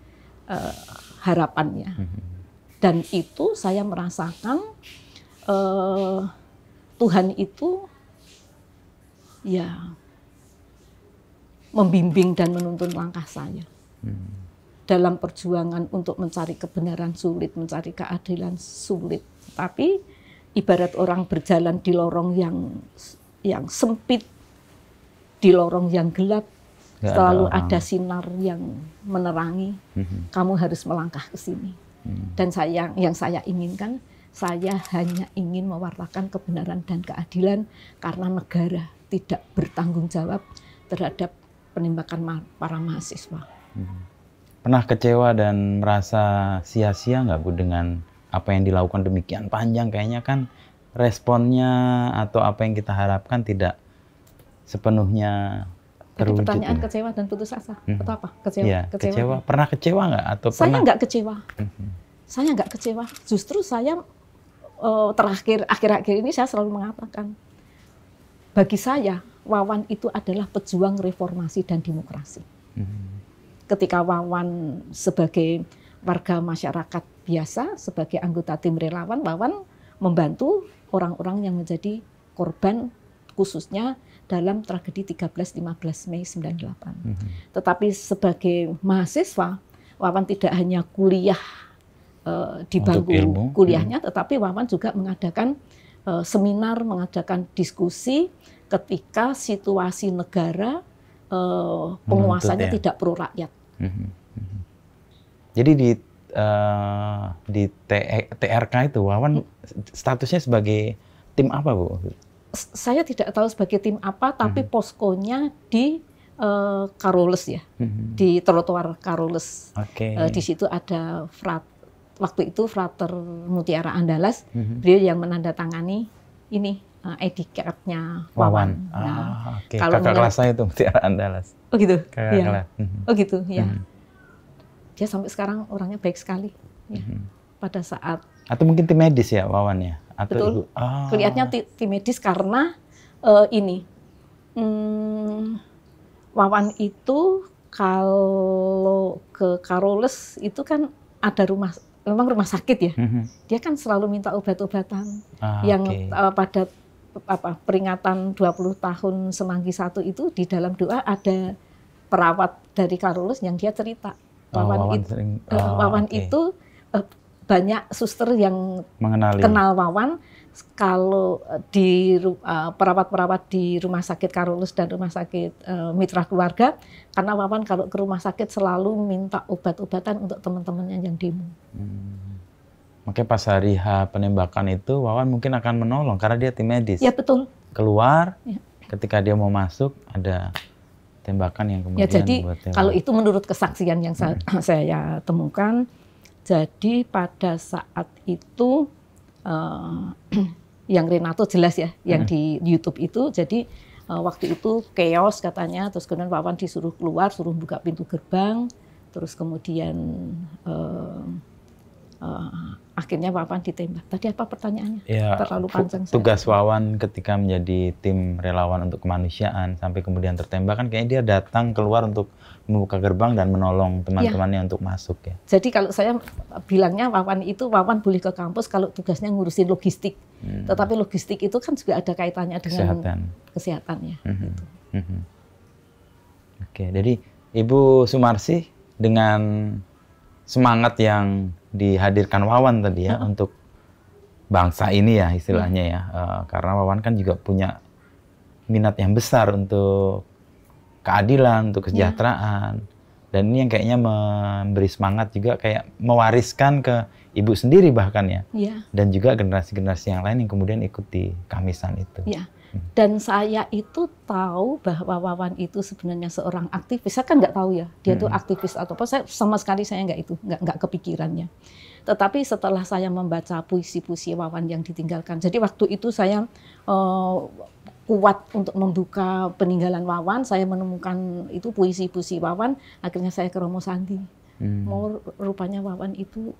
harapannya. Dan itu saya merasakan Tuhan itu ya membimbing dan menuntun langkah saya. Dalam perjuangan untuk mencari kebenaran sulit, mencari keadilan sulit. Tapi ibarat orang berjalan di lorong yang sempit, di lorong yang gelap, selalu ada sinar yang menerangi. Kamu harus melangkah ke sini. Dan yang saya inginkan, saya hanya ingin mewartakan kebenaran dan keadilan karena negara tidak bertanggung jawab terhadap penembakan para mahasiswa. Pernah kecewa dan merasa sia-sia nggak Bu dengan apa yang dilakukan demikian panjang? Kayaknya kan responnya atau apa yang kita harapkan tidak sepenuhnya terwujud. Jadi pertanyaan kecewa dan putus asa atau apa? Kecewa. Ya, kecewa. Pernah kecewa nggak atau saya pernah? nggak kecewa. Saya nggak kecewa. Justru saya akhir-akhir ini saya selalu mengatakan, bagi saya Wawan itu adalah pejuang reformasi dan demokrasi. Ketika Wawan sebagai warga masyarakat biasa, sebagai anggota tim relawan, Wawan membantu orang-orang yang menjadi korban khususnya dalam tragedi 13-15 Mei 98. Tetapi sebagai mahasiswa, Wawan tidak hanya kuliah di bangku kuliahnya, tetapi Wawan juga mengadakan seminar, mengadakan diskusi ketika situasi negara penguasanya tidak pro rakyat. Jadi di TRK itu Wawan statusnya sebagai tim apa Bu? Saya tidak tahu sebagai tim apa, tapi poskonya di Carolus ya, di trotoar Carolus. Di situ ada waktu itu Frater Mutiara Andalas, beliau yang menandatangani ini ID card-nya Wawan. Nah, kalau kakak kelas saya itu Mutiara Andalas. Oh gitu. Ya. Oh gitu, ya. Dia sampai sekarang orangnya baik sekali. Ya. Pada saat. Atau mungkin tim medis ya Wawan ya? Atau betul. Ibu? Kelihatannya tim medis karena ini. Wawan itu kalau ke Carolus itu kan ada memang rumah sakit ya. Dia kan selalu minta obat-obatan yang pada peringatan 20 tahun Semanggi I itu di dalam doa ada perawat dari Carolus yang dia cerita. Wawan itu banyak suster yang kenal Wawan. Kalau di perawat-perawat di rumah sakit Carolus dan rumah sakit Mitra Keluarga, karena Wawan kalau ke rumah sakit selalu minta obat-obatan untuk teman-temannya yang demo. Makanya pas hari H penembakan itu Wawan mungkin akan menolong karena dia tim medis. Ya betul. Keluar, ketika dia mau masuk ada tembakan yang kemudian. Ya jadi kalau itu menurut kesaksian yang saya temukan, jadi pada saat itu yang Renato jelas ya, yang di YouTube itu, jadi waktu itu chaos katanya, terus kemudian Wawan disuruh keluar, suruh buka pintu gerbang, terus kemudian akhirnya Wawan ditembak. Tadi apa pertanyaannya? Ya, terlalu panjang. Tugas Wawan ketika menjadi tim relawan untuk kemanusiaan sampai kemudian tertembak kan kayaknya dia datang keluar untuk membuka gerbang dan menolong teman-temannya untuk masuk ya. Jadi kalau saya bilangnya Wawan boleh ke kampus kalau tugasnya ngurusin logistik. Tetapi logistik itu kan juga ada kaitannya dengan kesehatannya. Gitu. Oke, jadi Ibu Sumarsih dengan semangat yang dihadirkan Wawan tadi ya untuk bangsa ini ya istilahnya ya, karena Wawan kan juga punya minat yang besar untuk keadilan, untuk kesejahteraan. Dan ini yang kayaknya memberi semangat juga, kayak mewariskan ke ibu sendiri bahkan ya. Dan juga generasi-generasi yang lain yang kemudian ikut di Kamisan itu. Dan saya itu tahu bahwa Wawan itu sebenarnya seorang aktivis. Saya kan nggak tahu ya, dia itu aktivis atau apa. Sama sekali saya nggak kepikirannya. Tetapi setelah saya membaca puisi-puisi Wawan yang ditinggalkan, jadi waktu itu saya kuat untuk membuka peninggalan Wawan, saya menemukan itu puisi-puisi Wawan, akhirnya saya ke Romo Sandi. Mau rupanya Wawan itu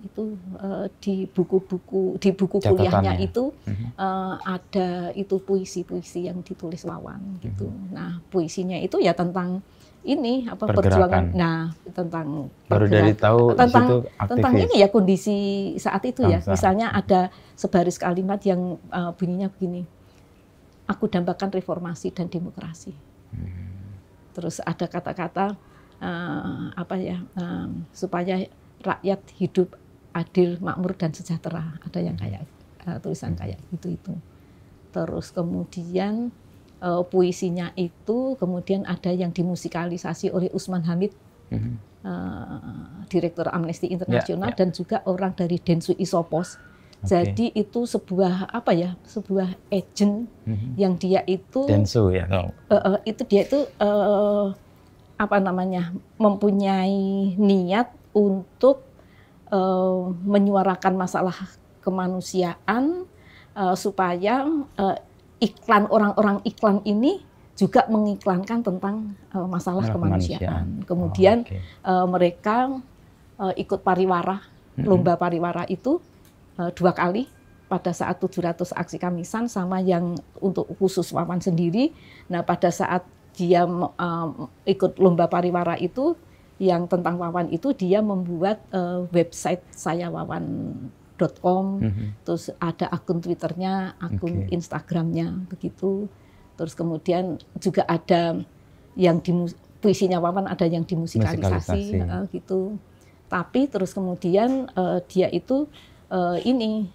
di buku kuliahnya itu ada itu puisi-puisi yang ditulis Wawan gitu. Nah, puisinya itu ya tentang ini perjuangan. Nah, tentang baru dari tahu tentang ini ya kondisi saat itu ya. Misalnya ada sebaris kalimat yang bunyinya begini. Aku dambakan reformasi dan demokrasi. Terus ada kata-kata supaya rakyat hidup adil, makmur dan sejahtera. Ada yang kayak tulisan kayak gitu itu. Terus kemudian puisinya itu kemudian ada yang dimusikalisasi oleh Usman Hamid, Direktur Amnesty International dan juga orang dari Densu Isopos. Jadi itu sebuah sebuah agent yang dia itu Densu ya. mempunyai niat untuk menyuarakan masalah kemanusiaan supaya iklan orang-orang iklan ini juga mengiklankan tentang masalah kemanusiaan. Kemudian mereka ikut pariwara, lomba pariwara itu 2 kali pada saat 700 aksi Kamisan sama yang untuk khusus Wawan sendiri. Nah, pada saat dia ikut lomba pariwara itu yang tentang Wawan itu dia membuat website sayawawan.com, terus ada akun Twitternya, akun Instagramnya begitu. Terus kemudian juga ada yang puisinya Wawan ada yang dimusikalisasi gitu. Tapi terus kemudian dia itu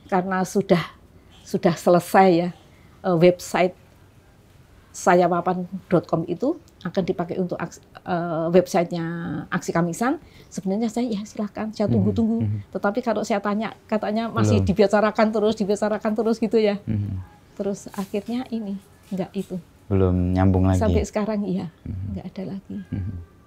karena sudah selesai ya website sayawawan.com itu akan dipakai untuk websitenya Aksi Kamisan. Sebenarnya saya ya silahkan, saya tunggu-tunggu. Tetapi kalau saya tanya, katanya masih dibicarakan terus gitu ya. Terus akhirnya enggak itu. Belum nyambung lagi. Sampai sekarang iya, enggak ada lagi.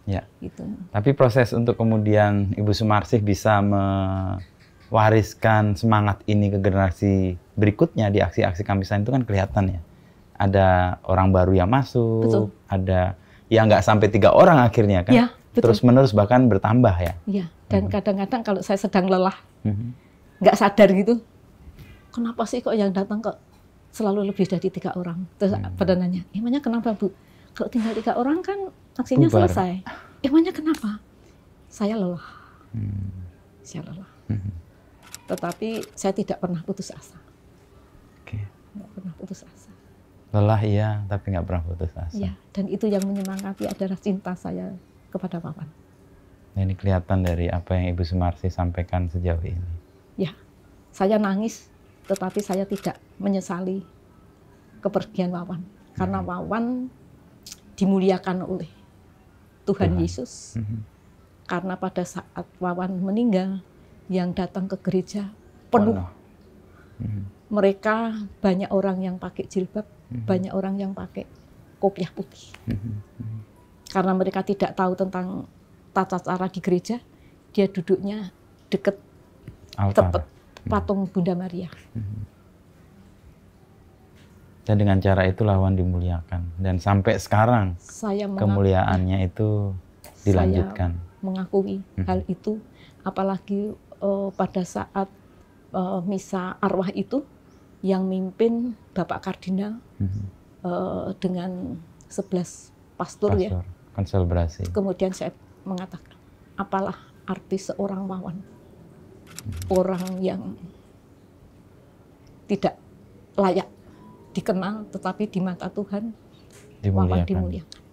Ya. Gitu. Tapi proses untuk kemudian Ibu Sumarsih bisa mewariskan semangat ini ke generasi berikutnya di aksi-aksi Kamisan itu kan kelihatan ya. Ada orang baru yang masuk, ada ya nggak sampai 3 orang akhirnya kan. Ya, terus-menerus bahkan bertambah ya. Iya, dan kadang-kadang kalau saya sedang lelah, nggak sadar gitu, kenapa sih kok yang datang kok selalu lebih dari 3 orang? Terus pada nanya, emangnya kenapa Bu? Kalau tinggal 3 orang kan aksinya selesai. Emangnya kenapa? Saya lelah. Saya lelah. Tetapi saya tidak pernah putus asa. Nggak pernah putus asa. Lelah iya, tapi nggak pernah putus asa. Iya, dan itu yang menyemangati adalah cinta saya kepada Wawan. Nah, ini kelihatan dari apa yang Ibu Sumarsih sampaikan sejauh ini. Ya, saya nangis, tetapi saya tidak menyesali kepergian Wawan. Karena Wawan dimuliakan oleh Tuhan Yesus. Karena pada saat Wawan meninggal, yang datang ke gereja penuh. Mereka banyak orang yang pakai jilbab, banyak orang yang pakai kopiah putih. Karena mereka tidak tahu tentang tata cara di gereja, dia duduknya dekat tepat patung Bunda Maria. Dan dengan cara itu Wawan dimuliakan. Dan sampai sekarang kemuliaannya itu dilanjutkan. Saya mengakui hal itu, apalagi pada saat misa arwah itu, yang mimpin Bapak Kardinal dengan 11 pastor ya. Konselebrasi. Kemudian saya mengatakan, apalah arti seorang Wawan? Orang yang tidak layak dikenal, tetapi di mata Tuhan Wawan dimuliakan.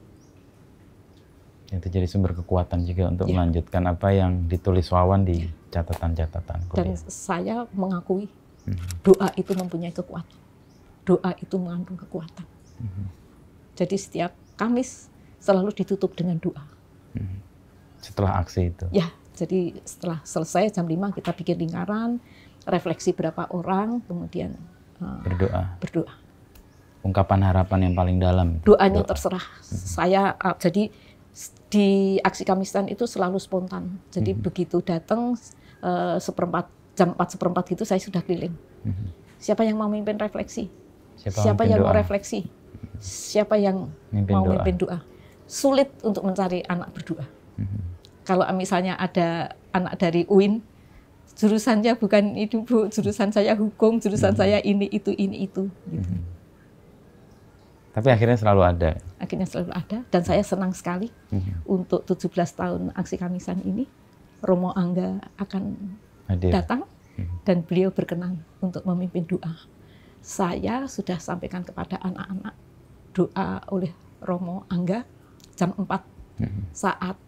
Itu jadi sumber kekuatan juga untuk melanjutkan apa yang ditulis Wawan di catatan-catatan. Dan saya mengakui doa itu mempunyai kekuatan. Doa itu mengandung kekuatan. Jadi setiap Kamis selalu ditutup dengan doa. Setelah aksi itu? Ya, jadi setelah selesai jam 5 kita bikin lingkaran, refleksi berapa orang, kemudian berdoa. Ungkapan harapan yang paling dalam? Doanya terserah. Saya, jadi di aksi Kamisan itu selalu spontan. Jadi begitu datang jam 4:15 gitu saya sudah keliling. Siapa yang mau mimpin refleksi? Siapa yang mau refleksi? Siapa yang mau mimpin doa? Sulit untuk mencari anak berdoa. Kalau misalnya ada anak dari UIN, jurusannya bukan itu Bu, jurusan saya hukum, jurusan saya ini itu. Gitu. Tapi akhirnya selalu ada? Akhirnya selalu ada, dan saya senang sekali untuk 17 tahun aksi Kamisan ini, Romo Angga akan datang dan beliau berkenan untuk memimpin doa. Saya sudah sampaikan kepada anak-anak doa oleh Romo Angga jam 4 saat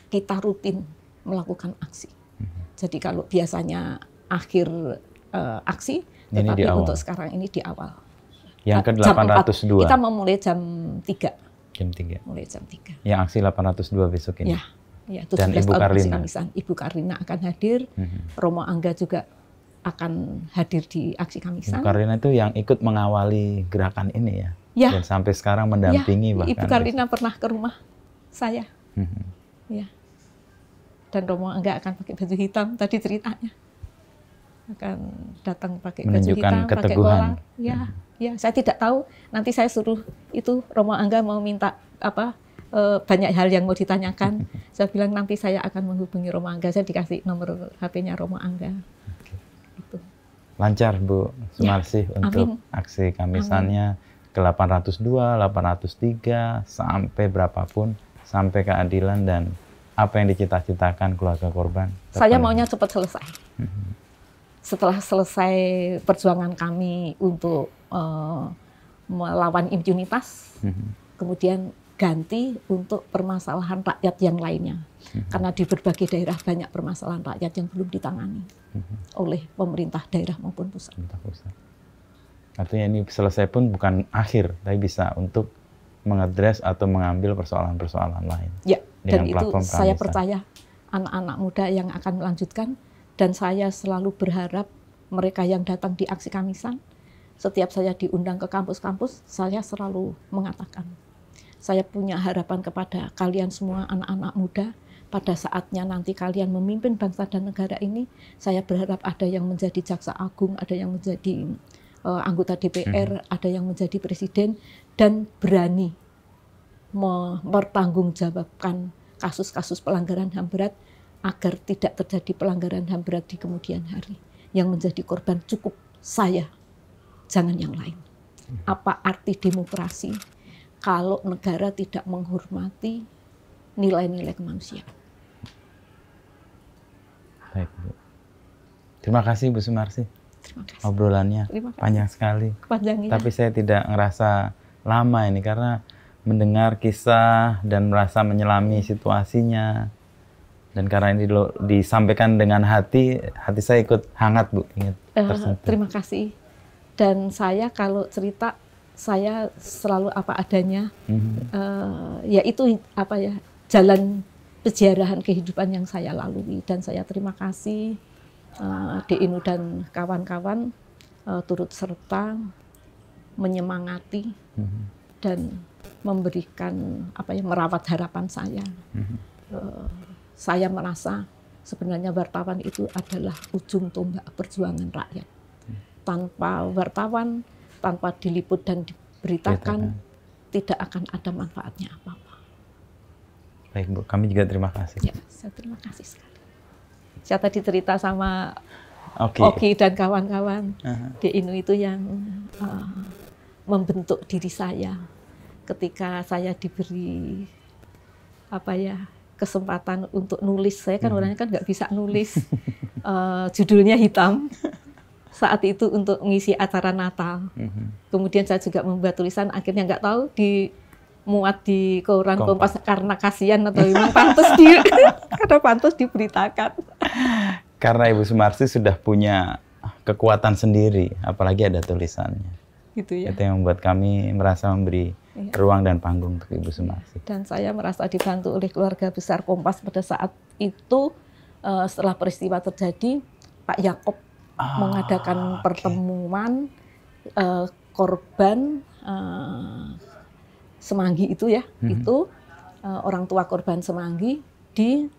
kita rutin melakukan aksi. Jadi kalau biasanya akhir aksi, tetapi untuk sekarang ini di awal. Yang ke 802. Kita memulai jam 3. Jam 3. Mulai jam 3. Yang aksi 802 besok ini. Ya, dan Ibu Karlina. Ibu Karlina akan hadir. Romo Angga juga akan hadir di aksi Kamisan. Ibu Karlina itu yang ikut mengawali gerakan ini ya. Dan sampai sekarang mendampingi bahkan. Ibu Karlina pernah ke rumah saya. Ya. Dan Romo Angga akan pakai baju hitam, tadi ceritanya. Akan datang pakai baju hitam, pakai kolar. Ya, saya tidak tahu. Nanti saya suruh itu Romo Angga mau minta banyak hal yang mau ditanyakan. Saya bilang nanti saya akan menghubungi Romo Angga. Saya dikasih nomor HP-nya Romo Angga. Gitu. Lancar Bu Sumarsih untuk aksi Kamisannya ke 802, 803 sampai berapapun, sampai keadilan dan apa yang dicita-citakan keluarga korban. Saya maunya cepat selesai. Setelah selesai perjuangan kami untuk melawan impunitas, kemudian ganti untuk permasalahan rakyat yang lainnya. Karena di berbagai daerah banyak permasalahan rakyat yang belum ditangani oleh pemerintah daerah maupun pusat. Artinya ini selesai pun bukan akhir, tapi bisa untuk mengadres atau mengambil persoalan-persoalan lain. Ya, dan itu saya percaya anak-anak muda yang akan melanjutkan. Dan saya selalu berharap mereka yang datang di aksi Kamisan, setiap saya diundang ke kampus-kampus, saya selalu mengatakan, saya punya harapan kepada kalian semua anak-anak muda, pada saatnya nanti kalian memimpin bangsa dan negara ini, saya berharap ada yang menjadi jaksa agung, ada yang menjadi anggota DPR, ada yang menjadi presiden, dan berani mempertanggungjawabkan kasus-kasus pelanggaran HAM berat, agar tidak terjadi pelanggaran HAM berat di kemudian hari. Yang menjadi korban cukup saya, jangan yang lain. Apa arti demokrasi kalau negara tidak menghormati nilai-nilai kemanusiaan? Baik, Bu. Terima kasih Bu Sumarsih. Terima kasih. Obrolannya panjang sekali. Tapi saya tidak ngerasa lama ini karena mendengar kisah dan merasa menyelami situasinya. Dan karena ini disampaikan dengan hati saya ikut hangat Bu, tersentuh. Terima kasih. Dan saya kalau cerita, saya selalu apa adanya. Ya itu jalan pejarahan kehidupan yang saya lalui. Dan saya terima kasih DINU dan kawan-kawan turut serta menyemangati dan memberikan merawat harapan saya. Saya merasa sebenarnya wartawan itu adalah ujung tombak perjuangan rakyat. Tanpa wartawan, tanpa diliput dan diberitakan, tidak akan ada manfaatnya apa-apa. Baik Bu, kami juga terima kasih. Ya, saya terima kasih sekali. Saya tadi cerita sama Oki dan kawan-kawan DINU itu yang membentuk diri saya ketika saya diberi kesempatan untuk nulis. Saya kan orangnya kan nggak bisa nulis. Judulnya hitam. Saat itu untuk mengisi acara Natal. Kemudian saya juga membuat tulisan, akhirnya nggak tahu dimuat di koran Kompas karena kasihan atau memang pantas diberitakan. Karena Ibu Sumarsih sudah punya kekuatan sendiri, apalagi ada tulisannya. Gitu ya. Itu yang membuat kami merasa memberi Iya. ruang dan panggung untuk Ibu Sumarsih. Dan saya merasa dibantu oleh keluarga besar Kompas pada saat itu. Setelah peristiwa terjadi, Pak Yakob mengadakan pertemuan korban Semanggi itu ya, itu orang tua korban Semanggi di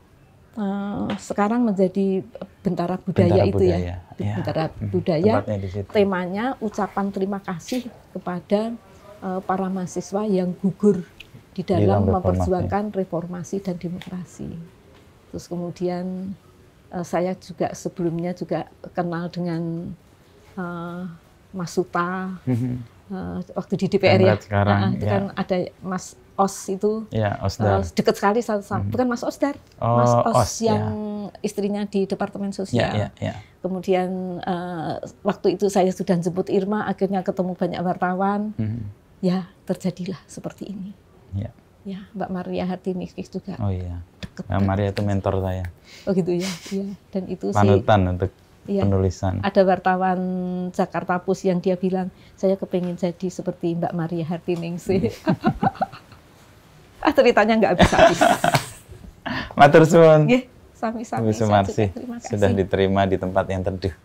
sekarang menjadi Bentara Budaya itu ya, Bentara Budaya. Temanya ucapan terima kasih kepada para mahasiswa yang gugur di dalam memperjuangkan reformasi dan demokrasi. Terus kemudian saya juga sebelumnya juga kenal dengan Mas Suta waktu di DPR ya. Sekarang, itu kan ada Mas Os itu, Osdar. dekat sekali bukan Mas Osdar, Mas Os yang istrinya di Departemen Sosial. Kemudian waktu itu saya sudah jemput Irma, akhirnya ketemu banyak wartawan. Ya terjadilah seperti ini. Ya, Mbak Maria Hartini juga. Oh iya. Mbak Maria itu mentor saya. Oh gitu ya. Iya. Dan itu panutan untuk penulisan. Ada wartawan Jakarta Post yang dia bilang, saya kepengen jadi seperti Mbak Maria Hartini sih. Ceritanya nggak habis-habis. Matur suwun. Sami-sami. Ibu Sumarsih sudah diterima di tempat yang teduh.